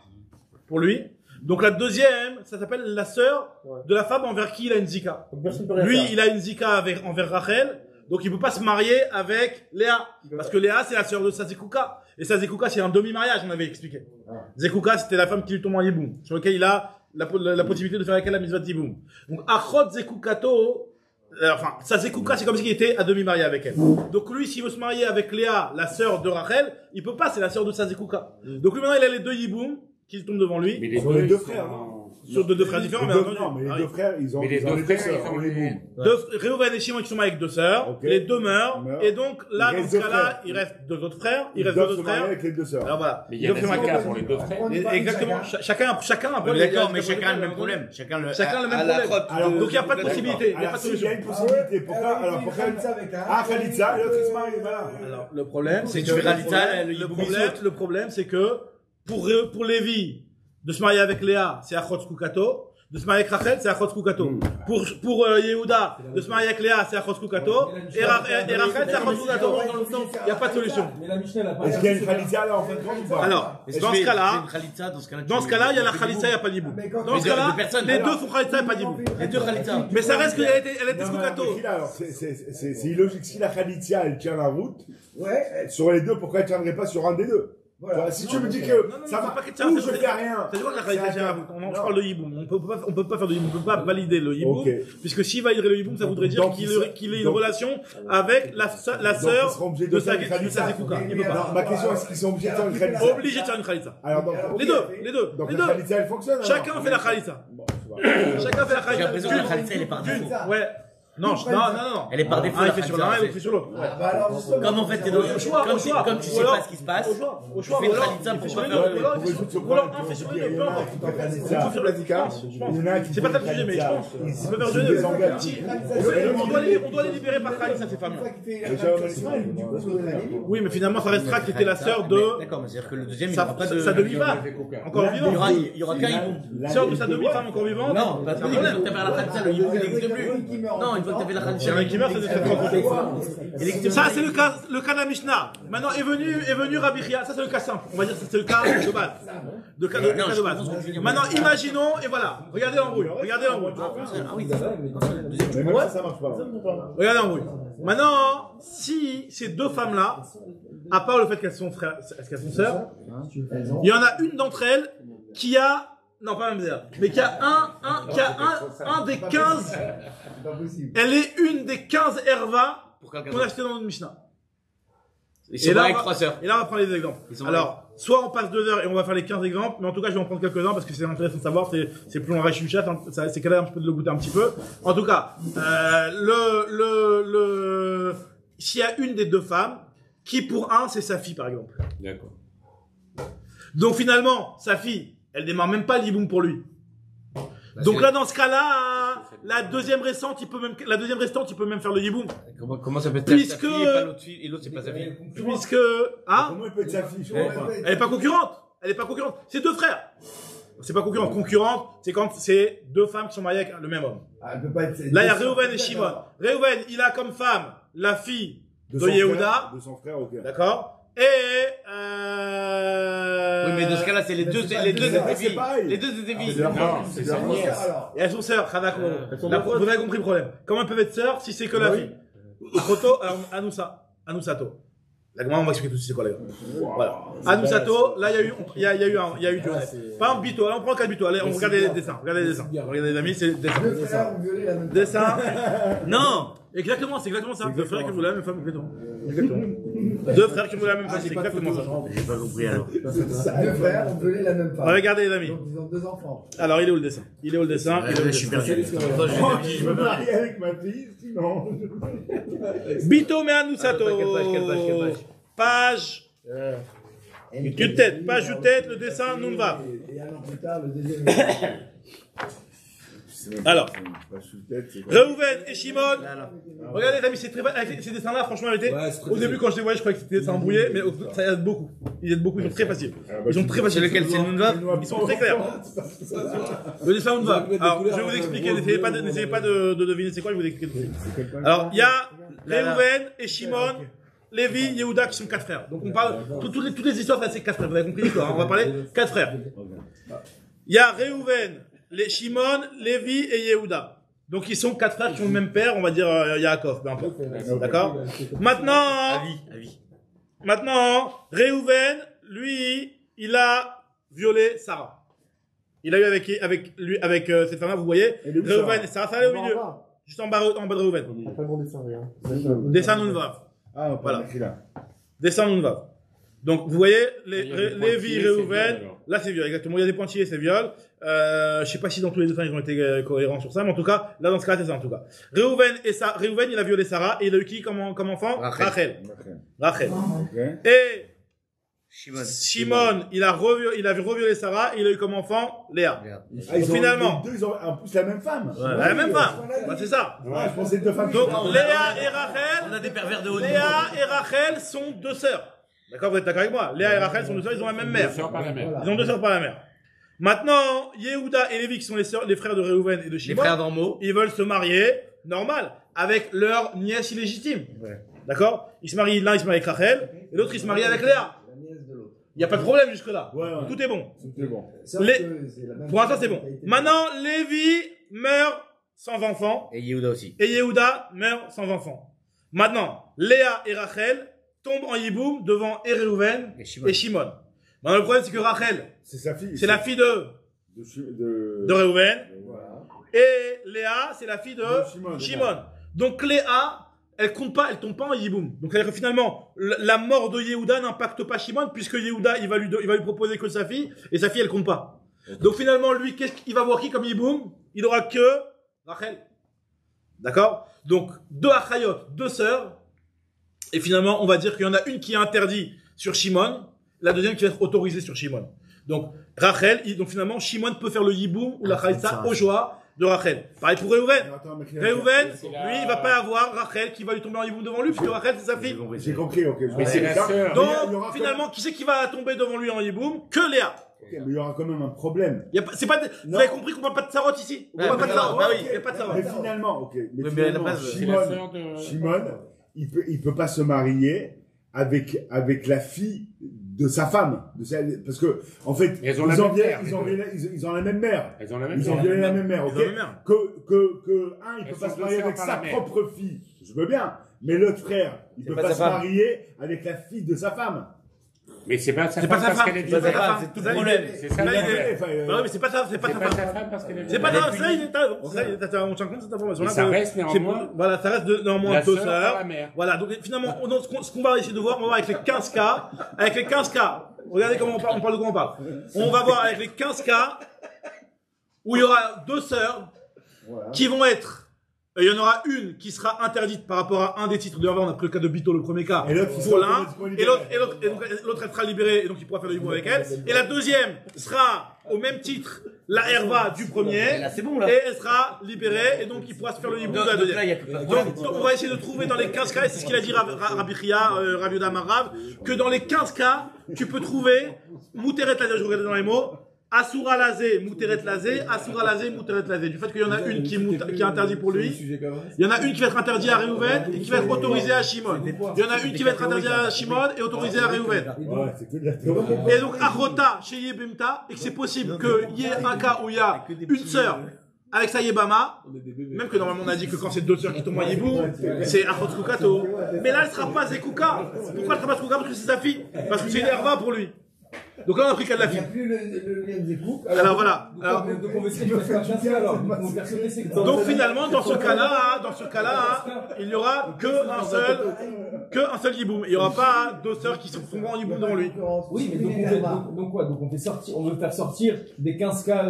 pour lui. Donc la deuxième, ça s'appelle la sœur de la femme envers qui il a une zika. Lui, il a une zika envers Rachel. Donc il peut pas se marier avec Léa. Parce que Léa, c'est la sœur de sa Zekouka. Et sa Zekouka, c'est un demi-mariage, on avait expliqué. Zekouka, c'était la femme qui lui tombe en Yiboum. Sur laquelle il a la possibilité de faire avec elle la mitzvah de Yiboum. Donc, Achot Zekoukato, sa Zekouka, c'est comme s'il était à demi-marié avec elle. Donc lui, s'il veut se marier avec Léa, la sœur de Rachel, il peut pas, c'est la sœur de sa Zekouka. Donc lui, maintenant, il a les 2 Yiboum. qui tombent devant lui. Mais Sur les deux frères, non? Sur deux frères différents, Les bien deux- entendu. Non, mais Ah les oui. deux frères, ils ont Mais les ils ont deux deux frères, sœurs, ils ont les les- boules. Réhouven et Shimon qui sont mariés avec deux sœurs. Ok. Les deux meurent. Meurent. Et donc, là, Il dans reste ce deux cas-là, frères. il reste deux autres frères. Il Ils reste doivent deux se autres marier frères. avec les deux sœurs. Alors voilà. Mais il Ils y a doivent se des marier. cas pour les deux frères. Exactement. Chacun un peu. D'accord, mais chacun a le même problème. Chacun le même problème. Alors, Donc, il n'y a pas de possibilité. Il n'y a Alors, pas de s'il y a solution. une possibilité, pourquoi, alors, pourquoi, Khalitza, et l'autre, il se marie, voilà. Alors, le problème, c'est Tu fais Khalitza, le problème, c'est que pour Lévi, de se marier avec Léa, c'est Achot Kukato. De se marier avec Rachel, c'est Achot Kukato. Pour Yehuda, de se marier avec Léa, c'est Achot Kukato. Et Rachel, c'est Achot Kukato. Il n'y a pas de solution. Mais la Mishnah, elle a pas. Est-ce qu'il y a une Khalitza, là, en fin de compte, ou pas? Alors, Est-ce dans que ce cas-là, c'est une Khalitza, dans ce cas-là, il y a la Khalitza, il n'y a pas d'Ibou. Dans ce cas-là, de personne. les deux font Khalitza et pas d'Ibou. Les deux Khalitza. Mais ça reste qu'elle était Non, mais Kukato. alors, c'est illogique. Si la Khalitza, elle tient la route, Ouais, sur les deux, pourquoi elle tiendrait pas sur un des deux? voilà. Si tu me dis que Non, ça c'est va, pas que tiens, ou c'est- je fais rien. C'est quoi que la Khalitza C'est tient un- la route? On Non. parle de Yiboum. On peut pas faire de Yiboum. On peut pas valider le Yiboum. Ok. Puisque s'il validerait le Yiboum, ça voudrait dire Donc, qu'il ait une donc- relation avec la Donc, ils sœur seront obligés de de sa faire une Khalitza. Zekuka. Il peut Alors, pas. ma question, est-ce qu'ils sont obligés de faire une Khalitza? Obligé de faire une Khalitza. Alors, donc, Les deux. donc Les la deux. Khalitza, elle fonctionne. alors. Chacun fait la Khalitza. Bon, ça va. Chacun fait la J'ai Khalitza. l'impression que la Khalitza, elle est par défaut. Ouais. Non, non. Elle est par défaut, Un, la il fait sur Khalitza, l'un, c'est- l'autre fait sur l'autre. Bah alors, justement. Comme en fait, t'es dans Au choix, comme au choix. comme tu Ou sais alors- pas ce qui se passe. Au choix. Tu fais une Khalitza pour pas faire Ou alors, le. il fait Pour sur- résoudre ce ou alors problème, un fait sur il les y deux, peu en a importe. qui font Khalitza. Il faut faire la différence. Il y en a qui C'est font pas ça le sujet, mais je Khalitza. pense. Ils On peut faire se jeûner. désengagent. On doit les libérer par Khalitza, ces femmes. Déjà, on a l'histoire, du coup, Oui, mais finalement, ça restera que t'étais la sœur de D'accord, mais c'est-à-dire que le deuxième, il n'y sa aura pas de. demi-femme. Encore Il y aura, vivante. il y aura qu'un hibou. Sœur de sa demi-femme encore vivante. Non, parce que une fois que t'as fait la Khalitza, le hibou, il n'existe plus. Non, une fois que t'as fait la Il y Khalitza, en a qui meurent, c'est des traitements contre. Ça, c'est le cas de la Mishnah. Maintenant est venu Rabbi Chia. Ça, c'est le cas simple. On va dire que c'est le cas de base. Le cas de base. Maintenant, imaginons, et voilà. Regardez l'embrouille. Ah oui, c'est ça. Mais même ça marche pas. Regardez l'embrouille. Maintenant, si ces deux femmes-là, à part le fait qu'elles sont frères, qu'elles sont sœurs, il y en a une d'entre elles qui a, non pas même d'ailleurs, mais qui a un des 15, elle est une des 15 hervas qu'on a acheté dans notre Mishnah. Ils sont avec trois sœurs. Et là, on va prendre les exemples. Alors, soit on passe 2 heures et on va faire les 15 exemples, mais en tout cas, je vais en prendre quelques-uns parce que c'est intéressant de savoir, c'est plus long à Chuchat, hein, c'est quand même un petit peu de le goûter un petit peu. En tout cas, s'il y a une des deux femmes, qui pour un, c'est sa fille, par exemple. D'accord. Donc finalement, sa fille, elle démarre même pas l'Iboum pour lui. Donc là, dans ce cas-là, la deuxième restante, il peut même faire le Yiboum. Comment ça peut être Puisque- sa fille et pas l'autre fille, et l'autre c'est pas sa fille? Puisque, ah, Comment elle peut être sa fille? elle est pas concurrente. C'est deux frères. C'est pas concurrente. Concurrente, c'est quand c'est deux femmes qui sont mariées avec le même homme. Elle peut pas être. Là, il y a Réhouven et Shimon. Réhouven, il a comme femme la fille de Yehuda. De son frère, ok. D'accord? Et, Oui, mais dans ce cas-là, c'est les deux étaient filles. pareil. Les deux étaient filles. Non, c'est sa nièce. Alors, Et elles sont sœurs, Hadako. Vous avez compris le problème. Comment elles peuvent être sœurs si c'est que la fille? Proto, Anusato. La grand on va expliquer tout de suite c'est quoi la Voilà. Anusato, là il y a eu du reste. Par exemple, Bito, là on prend le cas de Bito. Allez, on regarde les dessins. Regardez les amis, c'est des deux dessins. frères ont violé la même Dessin. Non! Exactement, c'est exactement ça. Deux frères qui voulaient la même femme, exactement. Deux frères qui voulaient la même femme, c'est exactement ça. J'ai pas compris alors. Deux frères ont violé la même femme. Regardez les amis. Donc ils ont deux enfants. Alors, il est où le dessin? Je suis perdu. Je me marie avec ma fille, sinon. Bito me Anusato. Quelle page? Tu tête, page du tête, le dessin, nous va. Et un an plus tard, le deuxième. Alors, Pas sous tête, c'est quoi? Reuven et Shimon. Regardez les amis, c'est très avec ces dessins-là, franchement, au début quand je les voyais, je croyais que c'était des dessins embrouillés, mais ça aide beaucoup. Ils aident beaucoup, ils sont très faciles. Ils sont très faciles. C'est lequel? C'est le Nunvav? Ils sont très clairs. Le dessin Nunvav. Alors, je vais vous expliquer, n'essayez pas de deviner c'est quoi, je vais vous expliquer tout de suite. Alors, il y a Reuven et Shimon, Lévi, Yehuda qui sont 4 frères. Donc on parle, toutes les histoires, c'est 4 frères. Vous avez compris l'histoire, on va parler 4 frères. Il y a Reuven, les Shimon, Lévi et Yehuda. Donc ils sont 4 frères qui ont le même père, on va dire Yaakov, peu importe. D'accord? Maintenant, Reuven, lui, il a violé Sarah. Il a eu avec cette femme-là, vous voyez, Reuven et Sarah, ça allait au milieu. Juste en bas de Reuven. Pas bon dessin, regarde. Dessin Nunvav. Ah, Voilà. voilà. Là. Dessin Nunvav. Donc, vous voyez, Il y a des Lévi, pointillés, c'est Réhouven, viol, alors. là c'est viol, exactement. Il y a des pointillés, c'est viol. Je sais pas si dans tous les deux ils ont été cohérents sur ça, mais en tout cas, là dans ce cas, c'est ça en tout cas. Réhouven, il a violé Sarah, et il a eu qui comme enfant? Rachel. Rachel. Ok. Et Shimon. il a reviolé Sarah, et il a eu comme enfant Léa. Ah, ils ont, Finalement. les deux, ils ont en plus la même femme. La même femme. Bah, c'est ça. Ouais, je pensais deux femmes. Donc, différentes. Léa et Rachel, On a des pervers de haut niveau. Léa et Rachel sont deux sœurs. D'accord, vous êtes d'accord avec moi? Léa et Rachel sont deux sœurs, ils ont la même mère. Deux sœurs par la mère. Ils ont deux sœurs par la mère. Maintenant, Yehuda et Lévi, qui sont les frères de Réhouven et de Les Shimon, frères normaux. ils veulent se marier, normal, avec leur nièce illégitime. D'accord? L'un, il se marie avec Rachel, et l'autre, il se marie avec Léa. La nièce de l'autre. Il n'y a pas de problème jusque-là. Ouais, ouais. Tout est bon. C'était bon. Sauf Les- que c'est la même Pour l'instant, chose c'est qui bon. a été- Maintenant, Lévi meurt sans enfant, Et Yehuda aussi. et Yehuda meurt sans enfant. Maintenant, Léa et Rachel tombent en Yiboum devant Réhouven Et Shimon. et Shimon. Maintenant, le problème, c'est que Rachel, C'est sa fille. c'est la fille de de Réhouven, Voilà. et Léa, c'est la fille de De Shimon. Shimon. Donc Léa, elle compte pas, elle tombe pas en Yiboum. Donc c'est-à-dire que finalement, la mort de Yehuda n'impacte pas Shimon, puisque Yehuda, il va lui proposer que sa fille, et sa fille, elle compte pas. Donc finalement, lui, qu'est-ce qu'il va voir qui comme Yiboum? Il aura que Rachel. D'accord? Donc, deux Achayot, deux sœurs, et finalement, on va dire qu'il y en a une qui est interdite sur Shimon, la deuxième qui va être autorisée sur Shimon. Donc, Rachel, donc finalement, Shimon peut faire le Yiboum ou la Chalitza au choix de Rachel. Pareil pour Réhouven. Attends, mais Réhouven, C'est la- lui, il va pas avoir Rachel qui va lui tomber en Yiboum devant lui, puisque Rachel, c'est sa fille. J'ai compris, ok. Mais c'est la sœur. Donc, il y aura finalement, qui c'est qui va tomber devant lui en Yiboum? Que Léa. Ok, mais il y aura quand même un problème. Il y a pas, c'est pas, vous avez compris qu'on parle pas de Sarot ici? On parle pas de Sarot. Bah oui, il y a pas de Sarot. Mais finalement, ok. Mais mais finalement, la base, C'est la Shimon, sœur de... Shimon, il peut pas se marier avec la fille de sa femme. Parce que, en fait, Elles ont la même mère. ils ont la même mère. Elles ont la même Ils ont mère. violé la même mère, ok? Ils ont la même mère. Il Elles peut pas sont se marier deux avec sœurs sa par la mère. propre fille. Je veux bien. Mais l'autre frère, il peut pas pas sa se femme. marier avec la fille de sa femme. Mais c'est pas sa C'est pas femme sa parce femme. qu'elle est C'est pas sa vivante. femme. c'est tout Ça, le problème. C'est ça Là, le il est- problème. Enfin, Bah oui, mais c'est pas ça, c'est pas C'est sa pas femme. sa femme parce qu'elle est C'est pas vivante. ça, ça, il est, on tient compte de cette information-là. Mais ça que reste c'est- néanmoins voilà, ça reste néanmoins la deux sœur par sœurs. la mère. Voilà, donc finalement, ce qu'on va essayer de voir, on va voir avec les 15 cas. Avec les 15 cas, regardez comment on parle de quoi on parle. On va voir avec les 15 cas où il y aura deux sœurs qui vont être. Il y en aura une qui sera interdite par rapport à un des titres de Hervé. On a pris le cas de Bito, le premier cas, Et l'autre qui pour sera l'un. automatiquement Et libéré. donc l'autre, elle sera libérée et donc il pourra faire le hibou avec elle. Et la deuxième sera au même titre la herva du Et premier. là, c'est bon, là. Et elle sera libérée et donc il pourra se faire le hibou de la Donc deuxième. là, il y a plus de Donc, on va essayer de trouver dans les 15 cas, et c'est ce qu'il a dit Rabbi Chia, Rav Yehuda Amarav, que dans les 15 cas, tu peux trouver Mouteret Lazé, je regardais dans les mots, Asura Lazé, Mouteret Lazé, Asura Lazé, Mouteret Lazé. Du fait qu'il y en a une qui est interdite pour lui, il y en a une qui va être interdite à Réhouven et qui va être autorisée à Shimon. Il y en a une qui va être interdite à Shimon et autorisée à Réhouven. Ouais, c'est que de la théorie. Et donc, Achota chez Yebimta, et que c'est possible qu'il y ait un cas où il y a une sœur avec sa Yebama, même que normalement on a dit que quand c'est deux sœurs qui tombent en Yibou, c'est Achot Kukato. Mais là, elle sera pas Zekuka. Pourquoi elle sera pas Zekuka? Parce que c'est sa fille. Parce que c'est une herva pour lui. Donc là, on a pris qu'à de la Il n'y a fille. plus le lien des couples. Alors voilà. Alors, Donc on va essayer de faire un cas alors. On va faire c'est donc finalement, dans ce cas-là, il n'y aura qu'un seul Yiboum. Il n'y aura pas deux sœurs qui seront en Yiboum devant lui. Oui, mais donc quoi? Donc on fait sortir, on veut faire sortir des 15 cas,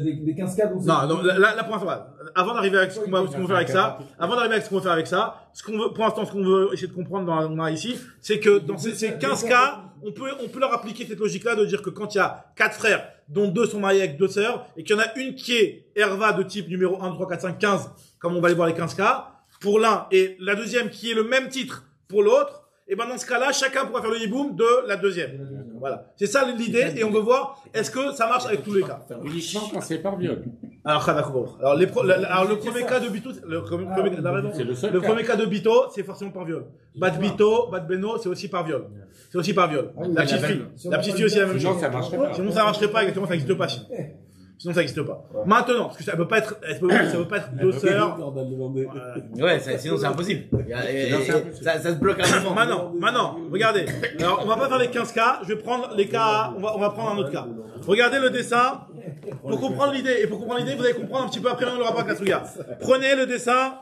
des 15 cas dont c'est- Non, là pour l'instant, voilà. Avant d'arriver avec ce qu'on va faire avec ça, ce qu'on veut, pour l'instant, ce qu'on veut essayer de comprendre dans ici, c'est que dans ces 15 cas, on peut leur appliquer cette logique-là de dire que quand il y a 4 frères, dont 2 sont mariés avec 2 sœurs, et qu'il y en a une qui est Herva de type numéro 1, 2, 3, 4, 5, 15, comme on va aller voir les 15 cas, pour l'un, et la deuxième qui est le même titre pour l'autre, et ben dans ce cas-là, chacun pourra faire le hiboum de la deuxième. Voilà. C'est ça l'idée, et on veut voir, est-ce que ça marche avec tous les cas? Uniquement quand c'est par viol. Alors, d'accord. Alors, le premier cas de Bito, C'est le seul le cas. premier cas de Bito, c'est forcément par viol. Bat Bito, Bat Beno, c'est aussi par viol. C'est aussi par viol. La petite fille. La petite fille aussi la même Sinon, chose. ça marcherait pas. Sinon, ça marcherait pas, exactement, ça n'existe pas, sinon. Sinon, ça n'existe pas. Maintenant, parce que ça peut pas être deux sœurs. Ouais, sinon c'est impossible. Ça se bloque à un moment. Maintenant, regardez. Alors, on va pas faire les 15 cas, je vais prendre les cas, on va prendre un autre cas. Regardez le dessin. Pour comprendre l'idée, et pour comprendre l'idée, vous allez comprendre un petit peu après le rapport Katsuya. Prenez le dessin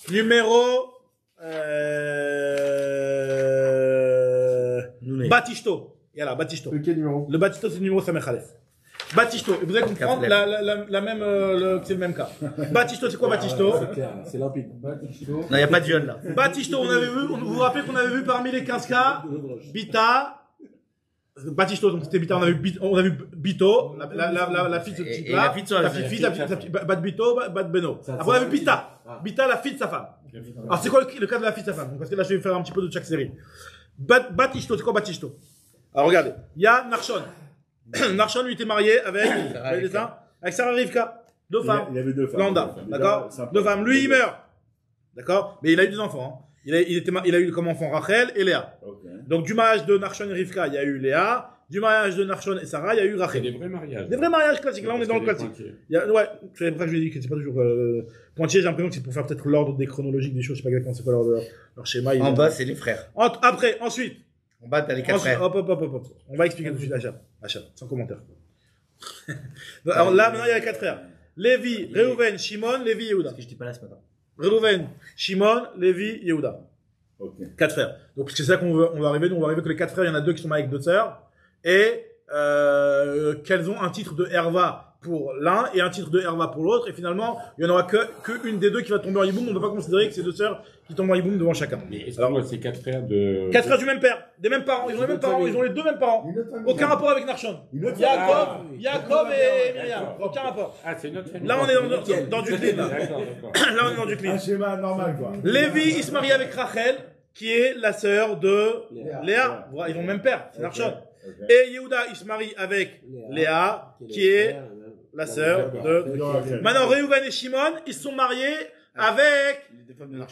numéro, Batishto. Et alors, Batishto. Quel numéro? Le Batishto, c'est le numéro Samech Aleph. Batishto. Et vous allez comprendre la même, c'est le même cas. Batishto, c'est quoi Batishto? C'est clair, c'est limpide. Non, il n'y a pas de viol là. Batishto, on avait vu, vous vous rappelez qu'on avait vu parmi les 15 cas, Bita, Batishto, donc c'était Bita, on a vu Bito, la fille de ce type là, la fille, Bat Bito, Bat Beno. Après on a vu Bita, Bita, la fille de sa femme. Alors c'est quoi le cas de la fille de sa femme? Parce que là je vais faire un petit peu de chaque série. Batishto, c'est quoi Batishto? Alors regardez, il y a Narshon. Narshon lui était marié avec Sarah Rivka. Deux femmes. Il y avait deux femmes. Lambda, d'accord? Deux femmes. Lui il meurt. D'accord? Mais il a eu des enfants, hein. Il a eu comme enfant Rachel et Léa. Okay. Donc du mariage de Narshon et Rivka, il y a eu Léa. Du mariage de Narshon et Sarah, il y a eu C'est Rachel. des vrais mariages. Des vrais mariages classiques. Là, on est dans le classique. Ouais, c'est pour ça que je lui ai dit que c'est pas toujours pointillé. J'ai l'impression que c'est pour faire peut-être l'ordre des chronologiques des choses. Je sais pas exactement c'est quoi leur schéma. En bas, c'est les frères. Après, ensuite. En bas, t'as les 4 frères. Hop. On va expliquer tout de suite. Achat, sans commentaire. Alors là, maintenant, il y a les 4 frères. Lévi, Reuven, Shimon, Lévi, Yehuda. Parce que j'étais pas là ce matin. Reuven, Shimon, Lévi, Yehuda. Okay. 4 frères. Donc, c'est ça on va arriver. Donc, on va arriver que les 4 frères, il y en a 2 qui sont mariés avec 2 sœurs. Et, qu'elles ont un titre de Herva pour l'un et un titre de Herva pour l'autre. Et finalement, il y en aura que une des deux qui va tomber en Yiboum. On ne peut pas considérer que c'est 2 sœurs qui tombent en Yiboum devant chacun. Mais est-ce que c'est 4 frères de... 4 frères du même père, des mêmes parents. Ils ont les mêmes parents. Ils ont les 2 mêmes parents. Aucun rapport avec Narshon. Jacob et Myriam. Aucun rapport. Ah, c'est notre famille. Là, on est dans du clean. D'accord. Là, on est dans du clean. Un schéma normal, quoi. Lévi, il se marie avec Rachel, qui est la sœur de Léa. Voilà, ils ont le même père, c'est Narshon. Okay. Et Yehuda, il se marie avec Léa, qui est la sœur de... Maintenant, Reuven et Shimon, ils se sont mariés avec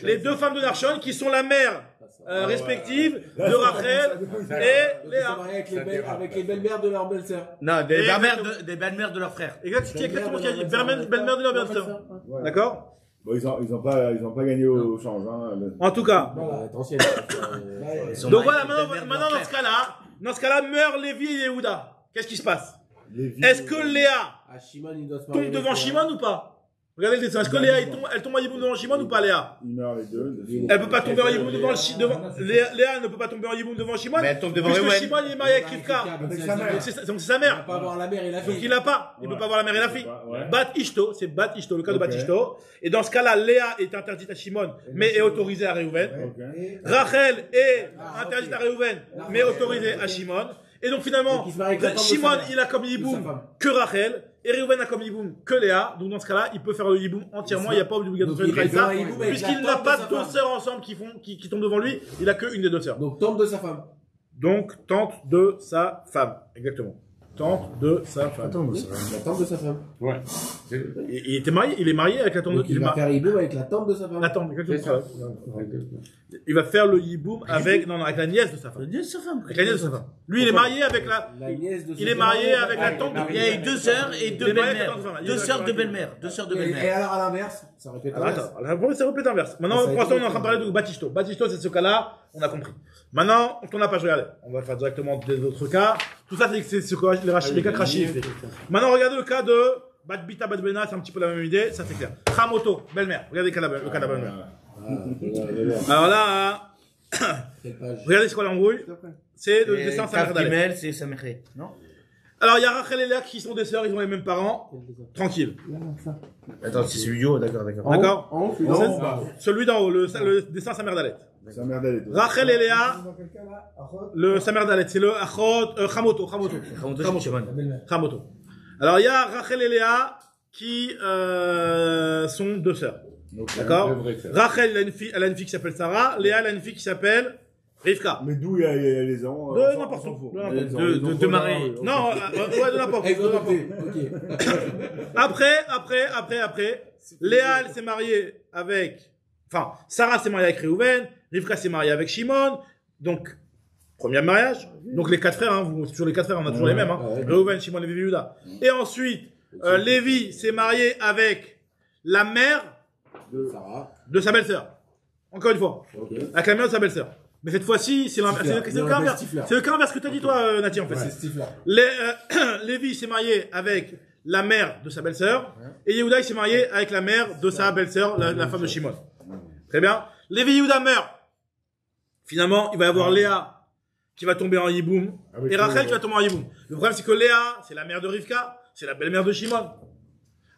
les 2 femmes de Narshon, qui sont la mère respective de Rachel et Léa. Avec les belles-mères de leur belle-sœur. Non, des belles-mères de leurs frères. Exactement ce qu'il a dit. Belle-mère de leur belle-sœur. D'accord? Bon, ils ont pas gagné au change, hein. En tout cas. Donc voilà, maintenant dans ce cas-là, meurt Lévi et Yehuda. Qu'est-ce qui se passe? Est-ce que Léa tombe devant Shimon ou pas? Regardez le dessin. Est-ce que Léa, elle tombe en Yiboum devant Shimon ou pas, Léa? Ils meurent les deux. Elle peut pas tomber en Yiboum devant Léa ne peut pas tomber en Yiboum devant Shimon. Mais elle tombe devant puisque Reuven. Shimon il est marié avec Rivka. Donc c'est sa mère. Il peut pas avoir la mère et la fille. Donc il l'a pas. Il peut pas avoir la mère et la fille. Ouais. Bat Ishto, c'est Bat Ishto, le cas de Bat Ishto. Et dans ce cas-là, Léa est interdite à Shimon, mais est autorisée à Reuven. Okay. Rachel est interdite à Reuven, mais autorisée à Shimon. Et donc finalement, Shimon, il a comme Yiboum que Rachel, et Reuven a comme Yiboum que Léa. Donc dans ce cas-là, il peut faire le Yiboum entièrement, il n'y a pas d'obligation de Khaïsa. Puisqu'il n'a pas 2 sœurs ensemble qui tombent devant lui, il a qu'une des 2 sœurs. Donc tante de sa femme. Donc tante de sa femme, exactement. Tante de sa femme. La tante de sa femme. Ouais. Il est marié avec la tante de... Donc il va faire Yiboum avec la tante de sa femme. La tante, exactement. Il va faire le Yiboum avec la nièce de sa femme. Avec la nièce de sa femme. Lui, il est marié avec la nièce de sa il est femme. marié avec la tante de... Il y a eu 2 sœurs et 2 Il est marié belles-mères. avec la tante de sa femme. 2 sœurs de belles-mères. 2 sœurs de Et belles-mères. alors à l'inverse, ça répète Alors, l'inverse. attends, ça répète inverse. Maintenant, pour l'instant, on est en train de parler de Batishto. Batishto, c'est ce cas-là, on a compris. Maintenant, on tourne la page, regardez. On va faire directement des autres cas. Tout ça, c'est ce que les cas crachis. Maintenant, regardez le cas de Bat Bita, Bat Bena, c'est un petit peu la même idée, ça c'est clair. Chamoto, belle-mère. Regardez le cas de la belle-mère. Alors là, regardez c'est quoi l'embrouille. C'est le dessin Samer Dalet. Gimel, c'est Sameré. Non? Alors, il y a Rachel et Léa qui sont des sœurs, ils ont les mêmes parents. Tranquille. Attends, c'est celui du haut, d'accord. D'accord? Celui d'en haut, le dessin Samer Dalet. Sa mère d'aller. Rachel et Léa, le Samer Dalet, c'est le Chamoto. Chamoto. Alors, il y a Rachel et Léa qui sont 2 sœurs. D'accord? Rachel, elle a une fille qui s'appelle Sarah. Léa, elle a une fille qui s'appelle Rivka. Mais d'où il y a les ans? De n'importe où. De marée. Non, ouais, de n'importe où. Après, Léa, elle s'est mariée avec... Enfin, Sarah s'est mariée avec Reuven, Rivka s'est mariée avec Shimon. Donc, premier mariage. Donc, les 4 frères, hein, sur les 4 frères, on a toujours les mêmes. Hein. Reuven, Shimon, Lévi, Yehuda. Et ensuite, Lévi s'est marié avec la mère de sa belle-sœur. Encore une fois. Avec la mère de sa belle-sœur. Mais cette fois-ci, c'est le cas inverse. C'est le cas inverse que t'as dit, toi, Nati, en fait. C'est Stifler. Lévi s'est marié avec la mère de sa belle-sœur. Et Yehuda, il s'est marié avec la mère de sa belle-sœur, la femme de Shimon. Très bien. Lévi Yehuda meurt. Finalement, il va y avoir Léa qui va tomber en Yiboum et Rachel qui va tomber en Yiboum. Le problème, c'est que Léa, c'est la mère de Rivka, c'est la belle-mère de Shimon.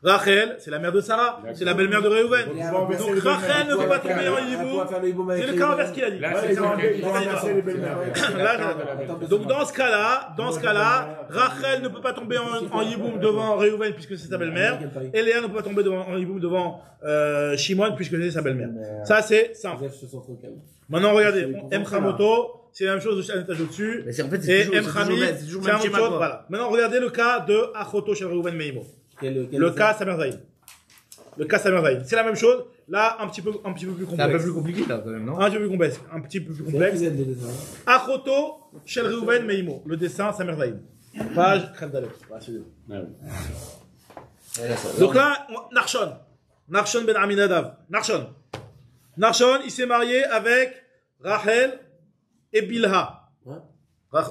Rachel, c'est la mère de Sarah, c'est la belle-mère de Réhouven. Donc Rachel ne peut pas tomber en Yiboum. C'est le cas inverse qu'il a dit. Donc dans ce cas-là, Rachel ne peut pas tomber en Yiboum devant Réhouven puisque c'est sa belle-mère, et Léa ne peut pas tomber en Yiboum devant Shimon puisque c'est sa belle-mère. Ça c'est simple. Maintenant regardez, Emchamoto, c'est la même chose à l'étage au-dessus. Et Emchami, c'est la même chose. Voilà. Maintenant regardez le cas de Achoto chez Réhouven Meimo. Le cas Samer Zaïd. C'est la même chose. Là, un petit peu plus complexe. C'est un peu plus compliqué, là, quand même, non? Un petit peu plus complexe. Achoto, Shel Reuven Meimo. Le dessin, Samer Zaïd. Page 13 d'Alep. Donc là, Narshon ben Aminadav. Narshon, il s'est marié avec Rachel et Bilha.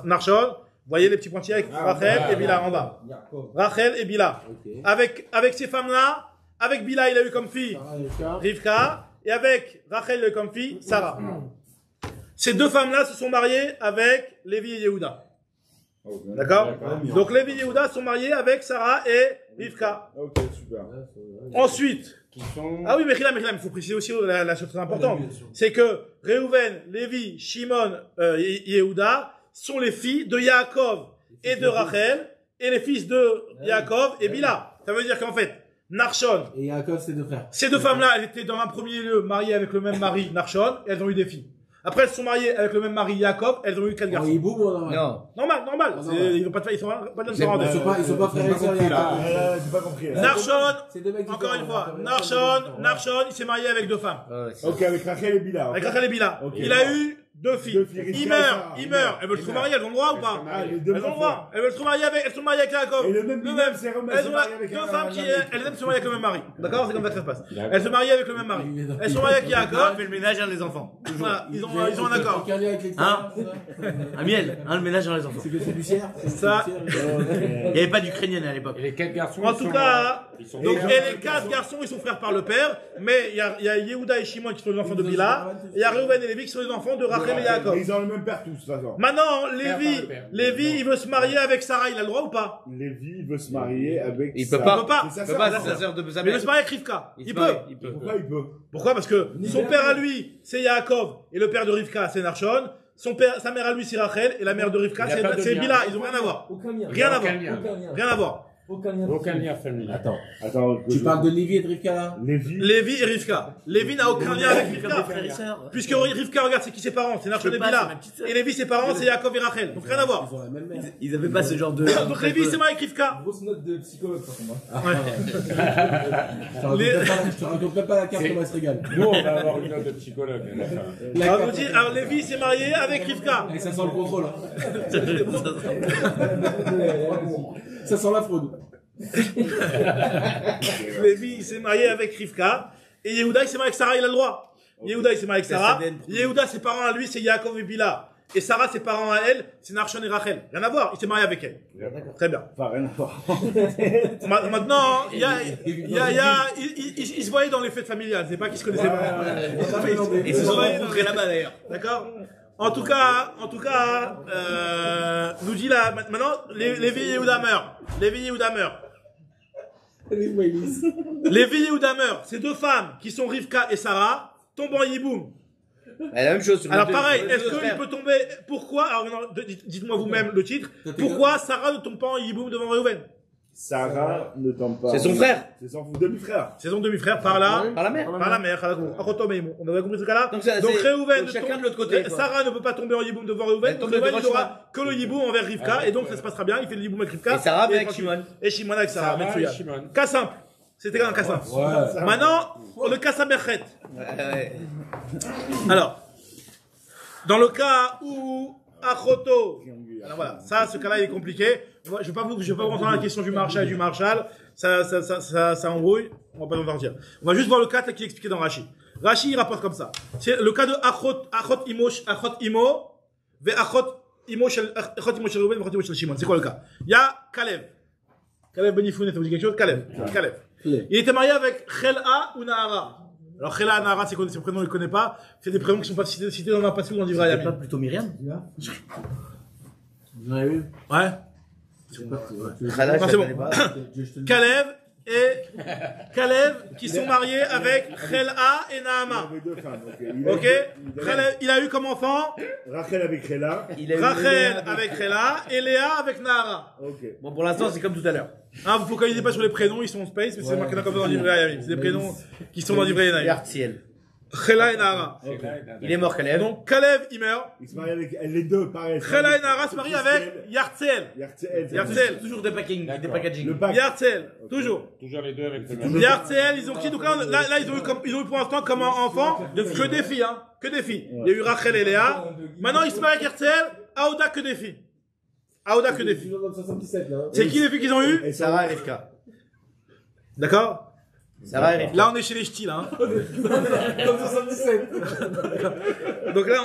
Narshon, vous voyez les petits pointillés avec Rachel et Bilha en bas. Rachel et Bilha. Avec ces femmes-là, avec Bilha, il a eu comme fille Rivka, et avec Rachel, il a eu comme fille Sarah. Ces deux femmes-là se sont mariées avec Lévi et Yehuda. D'accord? Donc Lévi et Yehuda sont mariés avec Sarah et Rivka. Ok, super. Ensuite, ah oui, mais il faut préciser aussi la chose très importante. C'est que Réhouven, Lévi, Shimon, Yehuda sont les filles de Yaakov et de Rachel, et les fils de Yaakov et Bilha. Ça veut dire qu'en fait, Narshon et Yaakov, c'est deux frères. Ces deux femmes-là, elles étaient dans un premier lieu mariées avec le même mari, Narshon, et elles ont eu des filles. Après, elles se sont mariées avec le même mari, Yaakov, elles ont eu 4 garçons. Non. Normal. Ils sont pas de même parents. Ils sont pas frères et sœurs. J'ai pas compris. Narshon, encore une fois, Narshon, il s'est marié avec deux femmes. Ok, avec Rachel et Bilha. Avec Rachel et Bilha. Il a eu deux filles. Il meurt. Elles veulent se remarier, elles ont le droit ou pas? Elles ont le droit. Elles veulent se remarier avec, elles sont mariées avec Yaakov. Et le même. Elles ont deux femmes qui, elles aiment se marier avec le même mari. D'accord? C'est comme ça que ça se passe. Elles se marient avec le même mari. Elles sont mariées avec Yaakov. Fait le ménage à les enfants. Voilà. Ils ont un accord. Hein? Un miel, le ménage à les enfants. C'est du cerf. Ça. Il n'y avait pas d'Ukrainienne à l'époque. Et les 4 garçons. En tout cas, donc, et les 4 garçons, ils sont frères par le père, mais il y a Yehuda et Shimon qui sont les enfants de Bilha, et il y a Reuven et Lévi qui sont les enfants de Rachel et Yaakov. Ils ont le même père tous, de toute façon. Maintenant, Lévi, il veut se marier avec Sarah, il a le droit ou pas? Lévi veut se marier avec. Il peut Sarah. pas. C'est Il sa peut pas, sœur. c'est sa sœur de sa Mais il mère. veut se marier avec Rivka. Il peut. Pourquoi il peut? Pourquoi? Parce que son père à lui, c'est Yaakov, et le père de Rivka, c'est Narshon. Sa mère à lui, c'est Rachel, et la mère de Rivka, Il y a pas de c'est lien. Bilha. Ils ont rien à voir. Rien à voir. Aucun lien familial. Attends. Tu parles de Lévi et de Rivka là? Lévi et Rivka. Lévi n'a aucun lien avec Rivka. Puisque Rivka, regarde, c'est qui ses parents? C'est Narshon et Bilha. Et Lévi, ses parents, c'est Yaakov et Rachel. Donc rien à voir. Ils ont la même mère. Ils avaient pas ce genre de. Donc Lévi, c'est marié avec Rivka. Grosse note de psychologue, par contre. Je te raconte même pas la carte, comment elle se régale. Nous, on va avoir une note de psychologue à la fin. Alors Lévi s'est marié avec Rivka. Et ça sent le contrôle. Ça sent la fraude. Lévi s'est marié avec Rivka. Et Yehuda, il s'est marié avec Sarah, il a le droit. Yehuda, il s'est marié avec Sarah. Yehuda, ses parents à lui, c'est Yaakov et Bilha. Et Sarah, ses parents à elle, c'est Narshon et Rachel. Rien à voir, il s'est marié avec elle. Très bien. Enfin, rien à voir. Maintenant, ils se voyaient dans les fêtes familiales, c'est pas qu'ils se connaissaient pas. Ils se sont rencontrés là-bas d'ailleurs. D'accord? En tout cas, nous dit là, maintenant, Lévi et Yehuda meurent. Lévi et Yehuda meurent. Ces deux femmes, qui sont Rivka et Sarah, tombent en Yiboum. La même chose. Alors pareil, est-ce qu'il peut tomber, pourquoi, alors dites-moi vous-même le titre, pourquoi Sarah ne tombe pas en Yiboum devant Reuven? Sarah ne tombe pas. C'est son frère. C'est son demi-frère. C'est son demi-frère par là. Par la mère. Par la mère. On avait compris ce cas-là. Donc Reuven, chacun de l'autre côté. Sarah ne peut pas tomber en Yiboum devant Reuven. Donc Reuven n'aura que le Yiboum envers Rivka. Et donc ça se passera bien. Il fait le Yiboum avec Rivka. Et Sarah avec Shimon. Et Shimon avec Sarah. Sarah et Shimon. Cas simple. C'était un cas simple. Maintenant, le cas Samerchet. Alors, dans le cas où Achoto. Alors voilà, ça, ce cas-là, il est compliqué. Je vais pas rentrer dans la question du Marshal et du Marshal. Ça embrouille. On va pas en partir. On va juste voir le cas qui est expliqué dans Rashi. Rashi, il rapporte comme ça. C'est le cas de Achot Imo, ve Achot Imo shel Reuven, ve Achot Imo shel Shimon. C'est quoi le cas? Il y a Kalev. Kalev Ben Yifounet, ça vous dit quelque chose? Kalev. Il était marié avec Chel'a ou Nahara. Alors, Khela, Nahara, ces prénoms, on les connaît pas. C'est des prénoms qui sont pas cités dans un passage dans l'Ivra C'est Yamim. pas plutôt Myriam? Vous en avez vu? Ouais. Khala, Non, je c'est la bon. connais pas. Kalev qui sont mariés avec Khela et Nahama. Il avait deux femmes, Ok? Kalev, il a eu comme enfant Rachel avec Khela. Il a eu Rachel avec Khela et Léa avec Nahara. Ok. Bon, pour l'instant, c'est comme tout à l'heure. Hein, vous focalisez pas sur les prénoms, ils sont en space, mais c'est marqué là comme dans l'Ivra Yamim. C'est des prénoms qui sont dans l'Ivra Yamim. Yartiel. Khela et Nahara. Il est mort, Kalev. Donc, Kalev, il meurt. Il se marie avec les deux, pareil. Khela et Nahara se marient avec Yartzel. Yartzel. Toujours des packaging. Le pack. Yartzel. Toujours. Toujours les deux avec le même. Yartzel, ils ont qui? Donc là, ils ont eu pour l'instant comme enfant que des filles, hein. Que des filles. Il y a eu Rachel et Léa. Maintenant, ils se marient avec Yartzel. Aouda, que des filles. Aouda, que des filles. Toujours dans le 77, là. C'est qui les filles qu'ils ont eu? Et Sarah et Rivka. D'accord? Sarah et Rivka. Là, on est chez les ch'tis, là, hein. Dans le 77. Donc là,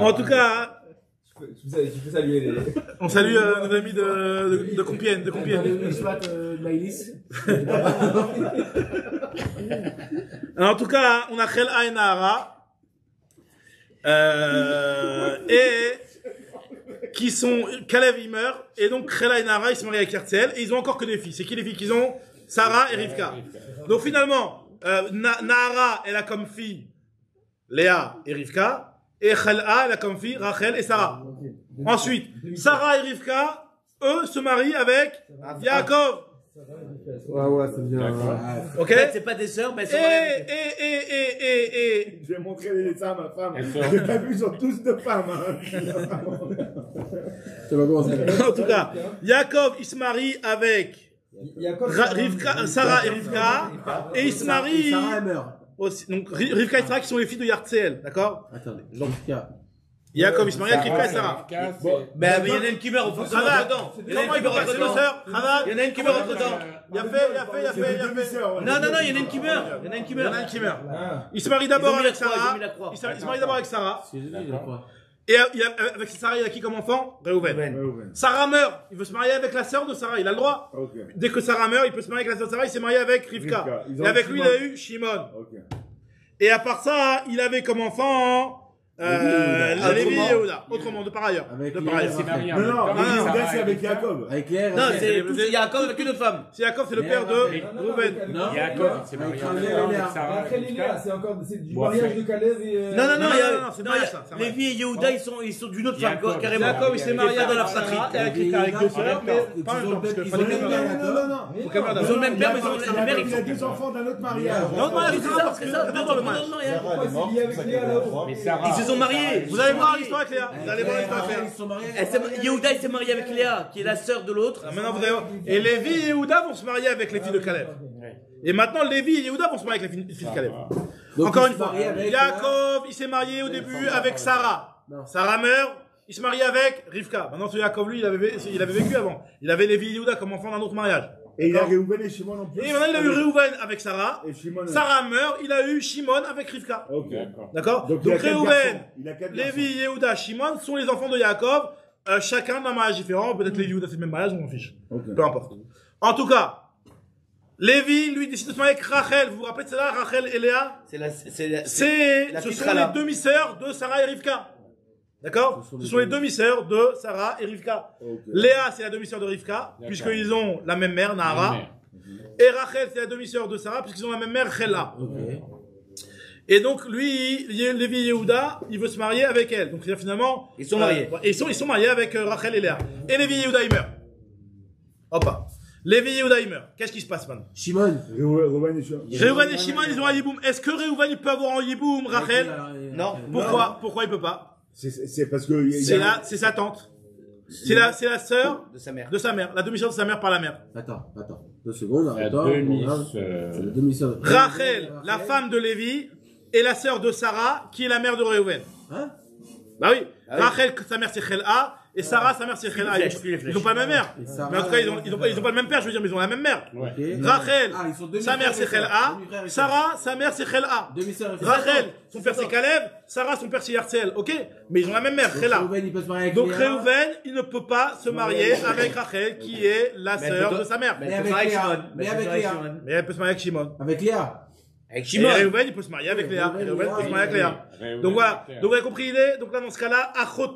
en tout cas, Tu peux saluer les. on salue nos amis de Compiègne, de Compiègne. Maïlis. Alors, en tout cas, on a Khela et Nahara, et qui sont Kalev il meurt, et donc Khela et Nahara ils se marient avec Yartzel, et ils ont encore que des filles. C'est qui les filles qu'ils ont? Sarah et Rivka. Donc finalement, Nahara elle a comme fille Léa et Rivka, et Khela elle a comme fille Rachel et Sarah. Ensuite, Sarah et Rivka, eux se marient avec Yaakov. Ouais, ça devient. Ok? En fait, c'est pas des sœurs, mais elles sont mariées. Et je vais montrer les seins à ma femme. Elles sont- J'ai pas vu, ils sont tous deux femmes. Hein. Ça va commencer. en tout cas, Yaakov il se marie avec Rivka, Sarah et Rivka, et il se marie Sarah, elle meurt. aussi, donc Rivka et Sarah qui sont les filles de Yartzel, d'accord? Attendez. Donc, Yaakov il se marie avec Rivka et Sarah. Mais il y en a une qui meurt au fond. Khadak, Il y en a une comment qui il peut meurt passer entre nos temps. sœurs? Khadak, Il y en a une qui meurt entre temps. il a fait. Non, il y en a une qui meurt. Il y en a une qui Il y en meurt. a un qui meurt. Il se marie d'abord Ils ont mis avec la croix, Sarah. ils ont mis la croix. Il se marie d'abord avec Sarah. c'est lui, je crois. Et avec Sarah, il a qui comme enfant? Reuven. Sarah meurt. Il veut se marier avec la sœur de Sarah. Il a le droit. Ok. Dès que Sarah meurt, il peut se marier avec la sœur de Sarah. Il s'est marié avec Rivka. Rivka. Ils ont Et avec eu lui, il Shimon. a eu Shimon. Ok. Et à part ça, il avait comme enfant Lévi et Yehuda. Autrement, de par ailleurs. Avec De les- par ailleurs. C'est marié en Non, même non, temps. mais non, Yehuda, c'est avec Jacob. Avec Claire. Non, avec- c'est tout. Il y a encore avec une autre femme. C'est Jacob, c'est le père de Reuven. Non, Yaakov, c'est marié en même temps avec Sarah. Après les gars, c'est encore du Bon, mariage après. de Kalev et. Non, non, il y a- non, c'est non, mariage, il y a- ça, c'est mariage. Lévi et Yehuda, ils sont d'une autre femme, Yaakov, carrément. Jacob, il s'est marié Frère de avec leur Sarah fratrie. et avec Rivka, avec deux sœurs, mais pas en même temps, parce que fallait Ils ont quand le même- même Non, non, non. faut quand même Ils ont le même père, mais ils ont le même mère. Il a deux enfants d'un autre mariage. Non, non, C'est ça, parce que c'est ça. non, dans le match. Pourquoi c'est lié avec Léa là-haut? Mais Sarah. Ils se sont mariés. Vous allez voir l'histoire avec Léa. Vous allez voir l'histoire avec Léa. Ils sont mariés. Yehuda, il s'est marié avec Léa, qui est la sœur de l'autre. Ah, maintenant, vous allez voir. Et Lévi et Yehuda vont se marier avec les filles de Caleb. Et maintenant, Lévi et Yehuda vont se marier avec les filles de Caleb. Donc, Encore ils une se fois, marient avec Yaakov, il s'est marié au début avec Sarah. Sarah meurt, il se marie avec Rivka. Maintenant, ce Yaakov, lui, il avait vécu avant. Il avait Lévi et Yehuda comme enfant d'un autre mariage. Et il a Reuven et Shimon en plus. Et maintenant, il a eu Reuven avec Sarah. Et Shimon. Sarah meurt, il a eu Shimon avec Rivka. Ok. D'accord. D'accord? Donc, Donc, il a quatre Reuven, garçons. Il a quatre Lévi, Yehuda, Shimon sont les enfants de Yaakov. Chacun d'un mariage différent. Peut-être Lévi et Yehuda, c'est le même mariage, on s'en fiche. Ok. Peu importe. En tout cas, Lévi, lui, décide de se marier avec Rachel. Vous vous rappelez de celle-là, Rachel et Léa? C'est la Ce petite sont Rala. les demi-sœurs de Sarah et Rivka. D'accord? Ce sont les demi-sœurs de Sarah et Rivka. Ok. Léa, c'est la demi-sœur de Rivka, puisqu'ils ont la même mère, Nahara. Et Rachel, c'est la demi-sœur de Sarah, puisqu'ils ont la même mère, Chela. Et donc, lui, Lévi Yehuda, il veut se marier avec elle. Donc, c'est-à-dire, finalement. Ils sont mariés. Et ils sont mariés avec Rachel et Léa. Et Lévi Yehuda, il meurt. Hop. Lévi Yehuda, il meurt. Qu'est-ce qui se passe maintenant? Shimon. Reuven et Shimon. Reuven et Shimon, ils ont un yiboum. Est-ce que Reuven, il peut avoir un yiboum, Rachel? Non. Pourquoi? Pourquoi il peut pas? C'est parce que. C'est sa tante. C'est la sœur De sa mère. de sa mère. La demi-sœur de sa mère par la mère. Attends. 2 secondes. La Attends. demi-sœur. C'est la demi-sœur. Rachel, la femme de Lévi, et la sœur de Sarah, qui est la mère de Reuven. Hein? Bah oui. Ah oui. Rachel, sa mère c'est Chela, et Sarah, sa mère c'est Chela. flèches, les flèches. Ils ont pas la même mère. Et Sarah, Mais en tout cas, ils ont pas le même père, je veux dire, mais ils ont la même mère. Ouais. Ok. Rachel, Ah, ils sont demi-frères sa mère et c'est sœurs. Chela. Demi-frères et sœurs. Sarah, sa mère c'est Chela. Demi-sœur et sœur. Rachel, son père c'est Caleb. Sarah, son père c'est Yartzel. Ok? Mais ils ont la même mère, Donc, Chela. Reuven, il peut se marier avec Donc Léa. Reuven, il ne peut pas se marier avec Rachel, qui est la Mais sœur elle peut- de sa mère. Mais Mais elle peut avec se marier avec Léa. Shimon. Mais Elle peut avec se marier Léa. avec Shimon. Mais elle peut se marier avec Shimon. Avec Léa. Avec Et Shimon. Reuven, il peut se marier avec Léa. Et Reuven peut se marier avec Léa. Donc voilà. Donc vous avez compris l'idée. Donc là, dans ce cas-là, Achot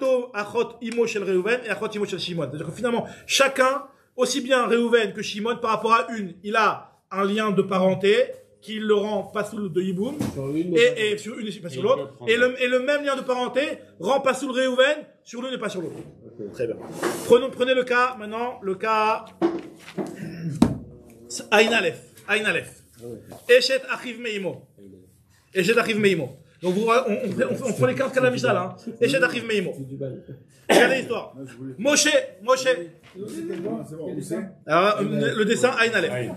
Imo shel Reuven et Achot Imo shel Shimon. C'est-à-dire que finalement, chacun, aussi bien Reuven que Shimon, par rapport à une, il a un lien de parenté qui le rend Pasoul de Yiboum. Et sur une et pas sur l'autre. Et le même lien de parenté rend Pasoul Reuven sur l'une et pas sur l'autre. Très bien. Prenez le cas, maintenant, le cas Aïn Aleph. Aïn Aleph. Eshet Achiv Meimo. Eshet Achiv Meimo. Donc on prend les 15 cas de la Mishnah là. Eshet Achiv Meimo. Regardez l'histoire. Moshe. Alors le dessin Aïn Aleph.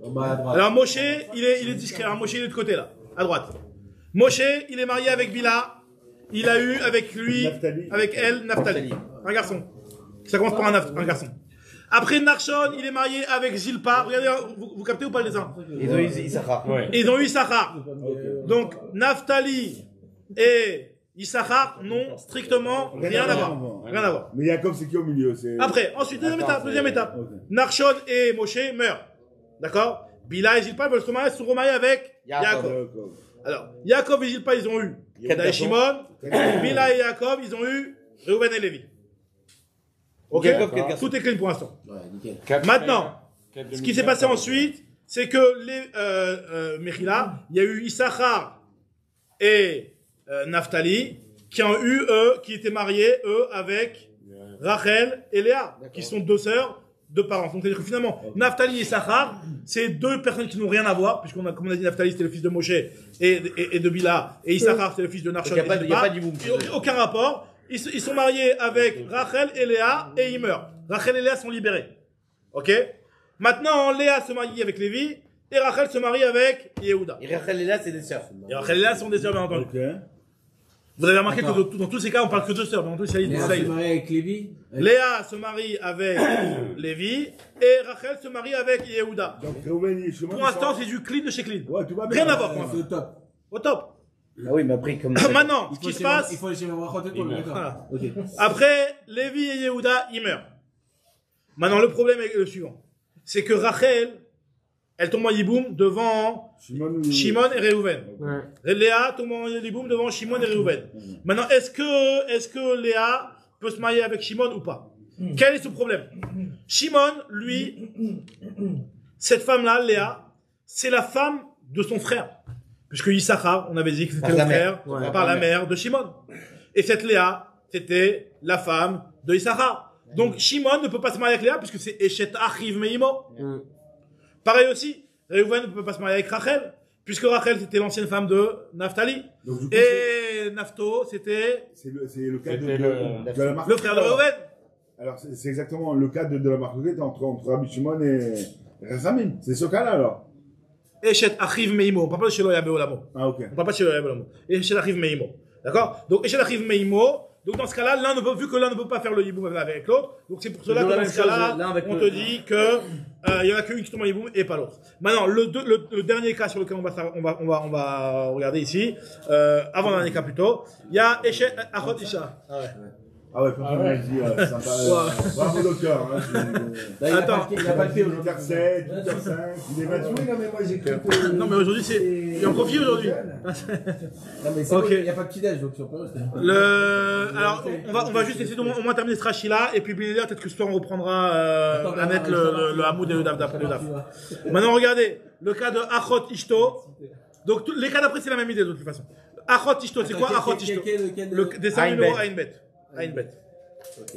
Alors Moshe, il est discret. Alors Moshe, il est de côté là, à droite. Moshe, il est marié avec Bila. Il a eu avec lui, avec elle, Naphtali. Un garçon. Ça commence par un garçon. Après Narshon, il est marié avec Zilpa. Regardez, vous captez ou pas le dessin? Ils ont eu Issachar. Ils ont eu Issachar. Donc Naphtali et Issachar n'ont strictement rien à voir. Rien à voir. Mais Jacob, c'est qui au milieu? Après, ensuite, deuxième étape. Narshon et Moshe meurent. D'accord? Bila et Zilpa veulent se remarier avec Yaakov. Alors, Yaakov et Zilpa, ils ont eu Yehuda et Shimon. Bila et Yaakov, ils ont eu Reuven et Lévi. Ok? Tout est clean pour l'instant. Maintenant, ce qui s'est passé ensuite, c'est que les Mechila, il y a eu Issachar et Naphtali qui ont eu, qui étaient mariés, avec Rachel et Léa, qui sont deux sœurs de parents. Donc, c'est-à-dire que finalement, Naphtali et Issachar, c'est deux personnes qui n'ont rien à voir, puisqu'on a, comme on a dit, Naphtali c'était le fils de Moshe et de Bila, et Issachar c'était le fils de Narshon. Il n'y a pas d'Iboum. Aucun rapport. Ils sont mariés avec Rachel et Léa et ils meurent. Rachel et Léa sont libérés. Ok? Maintenant, Léa se marie avec Lévi et Rachel se marie avec Yehuda. Et Rachel et Léa, c'est des sœurs. Et Rachel et Léa sont des sœurs, bien entendu. Vous avez remarqué que dans tous ces cas, on parle que de sœurs. Dans tous ces Léa se marie avec Lévi. Léa se marie avec Lévi et Rachel se marie avec Yehuda. Pour l'instant, c'est du clean de chez clean. Ouais, tout va bien. Rien à voir. C'est au top. Au top. Ah oui, mais après, comme. Maintenant, ce qui se passe. Il faut les chez Brachot et tout, d'accord. Voilà. Après, Lévi et Yehuda, ils meurent. Maintenant, le problème est le suivant. C'est que Rachel, elle tombe en Yiboum devant Shimon et Reuven. Léa tombe en Yiboum devant Shimon et Reuven. Maintenant, est-ce que Léa peut se marier avec Shimon ou pas? Quel est ce problème? Shimon, lui, cette femme-là, Léa, c'est la femme de son frère. Puisque Issachar, on avait dit que c'était le frère par la mère de Shimon. Et cette Léa, c'était la femme de Issachar. Donc Shimon ne peut pas se marier avec Léa puisque c'est Eshet Achiv Meimo. Pareil aussi, Reuven ne peut pas se marier avec Rachel puisque Rachel c'était l'ancienne femme de Naphtali. Et Naphto c'était le cas de la marque. Le frère de Reuven. Alors c'est exactement le cas de la marque entre Rabbi Shimon et Rachamim. C'est ce cas-là alors. Eshet Achiv Meimo. On parle pas de Shelo Yabe Olamo. Ah ok. On parle pas de Shelo Yabe Olamo. Eshet Achiv Meimo. D'accord? Donc Eshet Achiv Meimo. Donc dans ce cas-là, vu que l'un ne peut pas faire le yiboum avec l'autre, donc c'est pour cela que dans ce cas-là, on te dit que il y en a qu'une qui tombe en yiboum et pas l'autre. Maintenant, le dernier cas sur lequel on va regarder ici, avant le dernier cas plutôt, il y a Eshet Achot Isha. Ah ouais, quand on a dit, sympa. Bravo docteur. Attends. Il a pas le fait aujourd'hui. 8h07, 8h05, il est 28. Oui, non, mais moi j'ai cru que. Non, mais aujourd'hui c'est. Il y a un profil aujourd'hui. Non, mais c'est ok. Il n'y a pas de petit-déj, donc sur Alors, on va juste essayer de au moins terminer ce rachis-là, et puis peut-être que ce soir on reprendra à mettre le hamoud et le daf d'après le daf. Maintenant, regardez, le cas de Achot Ishto. Donc, les cas d'après, c'est la même idée de toute façon. Achot Ishto, c'est quoi Achot Ishto? Le dessin numéro Ainbet.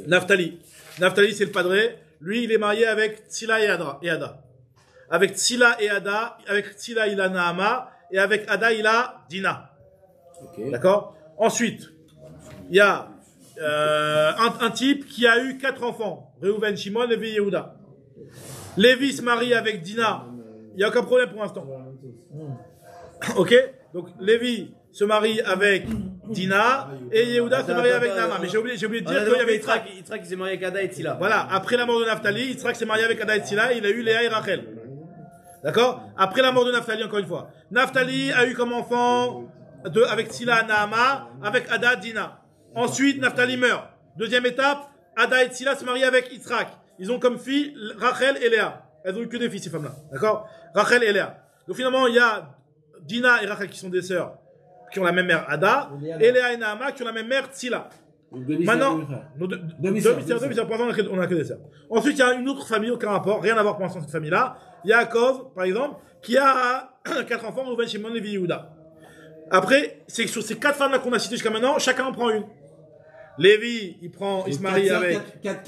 Naphtali, c'est le padré. Lui, il est marié avec Tzila et Ada. Avec Tzila et Ada, avec Tzila, il a Naama, et avec Ada, il a Dina. D'accord? Ensuite, il y a un type qui a eu 4 enfants. Reuven, Shimon, Lévi et Yehuda. Lévi se marie avec Dina. Il n'y a aucun problème pour l'instant. Ok? Donc, Lévi se marie avec Dina et Yehuda se marie avec Naama. Mais j'ai oublié de dire qu'il y avait Yitzhak. Yitzhak qui s'est marié avec Ada et Tzila. Voilà, après la mort de Naphtali, Yitzhak s'est marié avec Ada et Tzila, il a eu Léa et Rachel. D'accord? Après la mort de Naphtali, encore une fois. Naphtali a eu comme enfant avec Tzila Naama, avec Ada Dina. Ensuite, Naphtali meurt. Deuxième étape, Ada et Tzila se marient avec Yitzhak. Ils ont comme filles Rachel et Léa. Elles ont eu que des filles, ces femmes-là. D'accord? Rachel et Léa. Donc finalement, il y a Dina et Rachel qui sont des sœurs, qui ont la même mère Ada, et Léa et Naama qui ont la même mère Tsila. Maintenant, demi-sœurs, pour l'instant on a que des sœurs. Ensuite, il y a une autre famille, aucun rapport, rien à voir pour l'instant cette famille-là. Yaakov, par exemple, qui a 4 enfants, Reuven, Shimon, Lévi, Yehuda. Après, c'est sur ces 4 femmes-là qu'on a citées jusqu'à maintenant, chacun en prend une. Lévi, il se marie avec... 4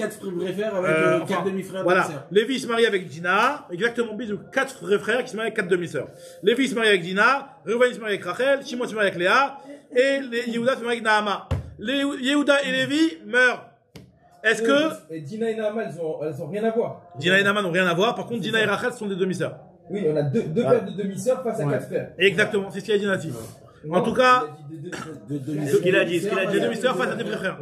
frères avec 4 demi-frères. Voilà. Lévi se marie avec Dina, exactement, bisous. 4 frères qui se marient avec 4 demi-sœurs. Lévi se marie avec Dina, Reuven se marie avec Rachel, Shimon se marie avec Léa, et Yehuda se marie avec Naama. Yehuda et Lévi meurent. Est-ce que... Et Dina et Naama, elles ont rien à voir. Dina et Naama n'ont rien à voir, par contre Dina et Rachel sont des demi-sœurs. Oui, on a deux paires de demi-sœurs face à 4 frères. Exactement, c'est ce qu'il a dit Natif. En tout cas, ce qu'il a dit, des demi-sœurs face à des frères.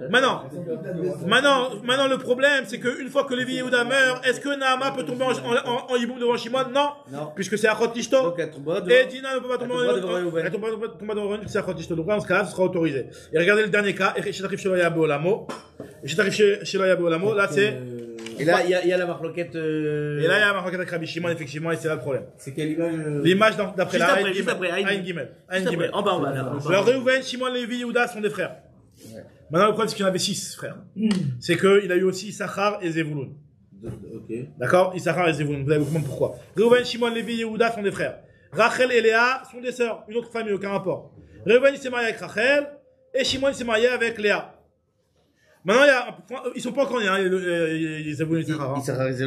Maintenant, le problème, c'est qu'une fois que Lévi et Yehuda meurent, est-ce que Naama peut tomber en hiboum devant Shimon? Non. Puisque c'est Achot Tishto. Et Dina ne peut pas tomber devant Reuven, puisque c'est Achot Tishto. Donc là, dans ce cas, ce sera autorisé. Et regardez le dernier cas, et Shetarif Sheloya Beolamo. Et Shetarif Sheloya Beolamo, là, c'est... Et là, il y a la marloquette. Et là, il y a la marloquette avec Rabbi Shimon, effectivement, et c'est là le problème. C'est quelle image? L'image d'après la juste après, Aïn Gimel. En bas, là. Alors, Reuven, Shimon, Lévi, Yehuda sont des frères. Maintenant, le problème, c'est qu'il y en avait 6 frères. C'est qu'il a eu aussi Issachar et Zevulun. D'accord? Issachar et Zevulun. Vous allez vous comprendre pourquoi. Reuven, Shimon, Lévi et Yehuda sont des frères. Rachel et Léa sont des sœurs. Une autre famille, aucun rapport. Reuven, il s'est marié avec Rachel. Et Shimon, il s'est marié avec Léa. Maintenant, ils sont pas encore nés, Zevulun et Issachar.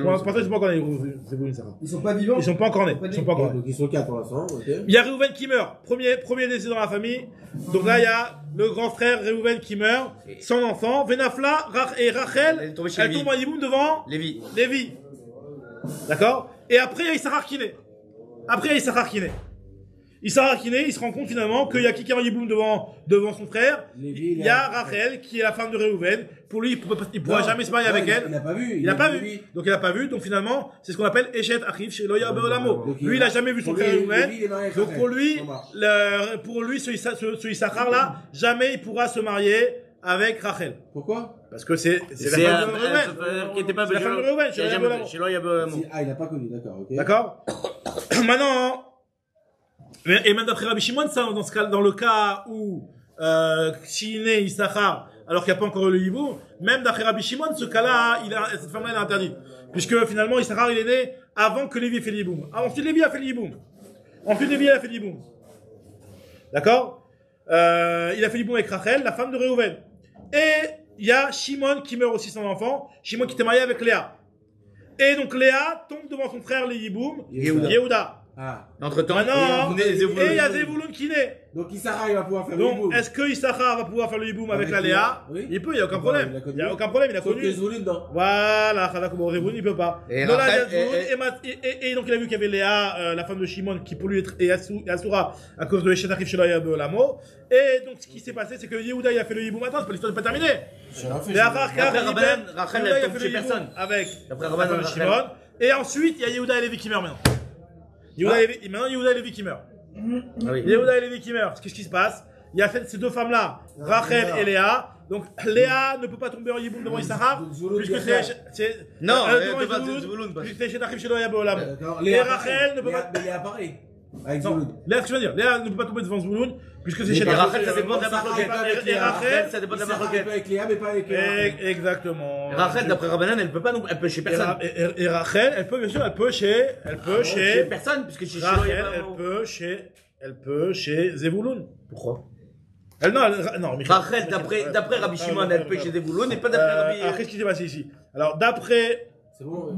Pour l'instant, ils sont pas encore nés, Zevulun et Issachar. Ils sont pas vivants? Ils sont pas encore nés. Donc ils sont 4 pour l'instant. Il y a Reuven qui meurt. Premier décès dans la famille. Donc là, il y a le grand frère Reuven qui meurt, sans enfant. Venafla et Rachel, elle tombe en hiboum devant Lévi. D'accord? Et après, il y a Issachar qui naît. Issachar qui naît, il se rend compte finalement qu'il y a qui est en hiboum devant son frère. Il y a Rachel qui est la femme de Reuven. Pour lui, il pourra jamais se marier avec elle. Il n'a pas vu. Donc il n'a pas vu. Donc finalement, c'est ce qu'on appelle Eshet Achiv chez Loya Beolamo. Lui, il n'a jamais vu son frère Reuven. Donc pour lui, ce Issachar là, jamais il pourra se marier avec Rachel. Pourquoi? Parce que c'est la femme de Reuven. Qui était pas C'est la femme de Reuven chez Loya Beolamo. Ah, il n'a pas connu, d'accord, ok. D'accord. Maintenant. Et même d'après Rabbi Shimon, ça, dans le cas où s'il naît Issachar, alors qu'il n'y a pas encore eu le hiboum, même d'après Rabbi Shimon, ce cas-là, cette femme-là, elle est interdite. Puisque finalement, Issachar, il est né avant que Lévi ait fait le hiboum. Ensuite, Lévi a fait le hiboum. D'accord? Il a fait le hiboum avec Rachel, la femme de Reuven. Et il y a Shimon qui meurt aussi sans enfant. Shimon qui était marié avec Léa. Et donc Léa tombe devant son frère le hiboum, Yehuda. Ah. Entre-temps, et il y a Zevulun qui naît. Donc Issachar, il va pouvoir faire le hiboum. Donc, est-ce que Issachar va pouvoir faire le hiboum avec la Léa? Oui. Il peut, il n'y a aucun problème. Il n'y a aucun problème, il a connu. Voilà, Zevulun, il peut pas. Et donc il a vu qu'il y avait Léa, la femme de Shimon, qui pour lui est Asura à cause de Eshet Achiv Sheloya Beolamo. Et donc, ce qui s'est passé, c'est que Yehuda, il a fait le hiboum. Attends, l'histoire n'est pas terminée. Après Rachel, elle tombe chez personne. Avec la femme de Shimon. Et ensuite, il y a Yehuda et Lévi qui meurent maintenant. Maintenant, Yehuda et Lévi qui meurent. Yehuda et Lévi qui meurent. Qu'est-ce qui se passe? Il y a ces deux femmes-là, Rachel et Léa. Donc, Léa ne peut pas tomber en hiboum devant Issachar, puisque c'est... Non, devant Zevulun, puisque c'est Eshet Achiv Sheloya Beolamo. Et Rachel ne peut pas... Mais Léa pareil. Avec Léa, ce que je veux dire, Léa ne peut pas tomber devant Zevulun, puisque c'est Eshet Achiv. Et Rachel, ça dépend de la marloquette. Et Rachel, ça dépend de la marloquette. Avec Léa, mais pas avec Léa. Exactement. Rachel, d'après Rabbanan, elle peut pas, donc elle peut chez personne. Et Rachel, elle peut, bien sûr, elle peut chez personne, puisque chez Rachel, elle peut chez Zevulun. Pourquoi? Non, Rachel, d'après Rabbi Shimon, elle peut chez Zevulun, et pas d'après Rabbi. Qu'est-ce qui s'est passé ici? Alors, d'après C'est bon.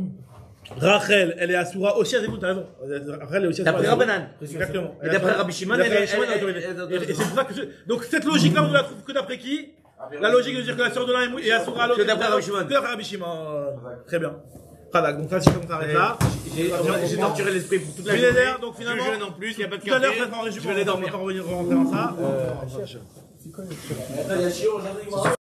Rachel, elle est Asura aussi à Zevulun, t'as raison. Rachel, elle est aussi Asura. D'après Rabbanan. Exactement. Et d'après Rabbi Shimon, elle est autorisée. Et c'est pour ça que donc cette logique-là, on ne la trouve que d'après qui? La logique de dire que la sœur de l'un est Asura à l'autre. Que d'après Rabbi Shimon. Que d'après Rabbi Shimon. Très bien. Voilà, donc là, si on s'arrête là. J'ai torturé l'esprit pour toute la journée. Donc finalement. Je jeûne en plus, il n'y a pas de Tout à l'heure, café. je vais aller dormir. On va pas rentrer dans ça.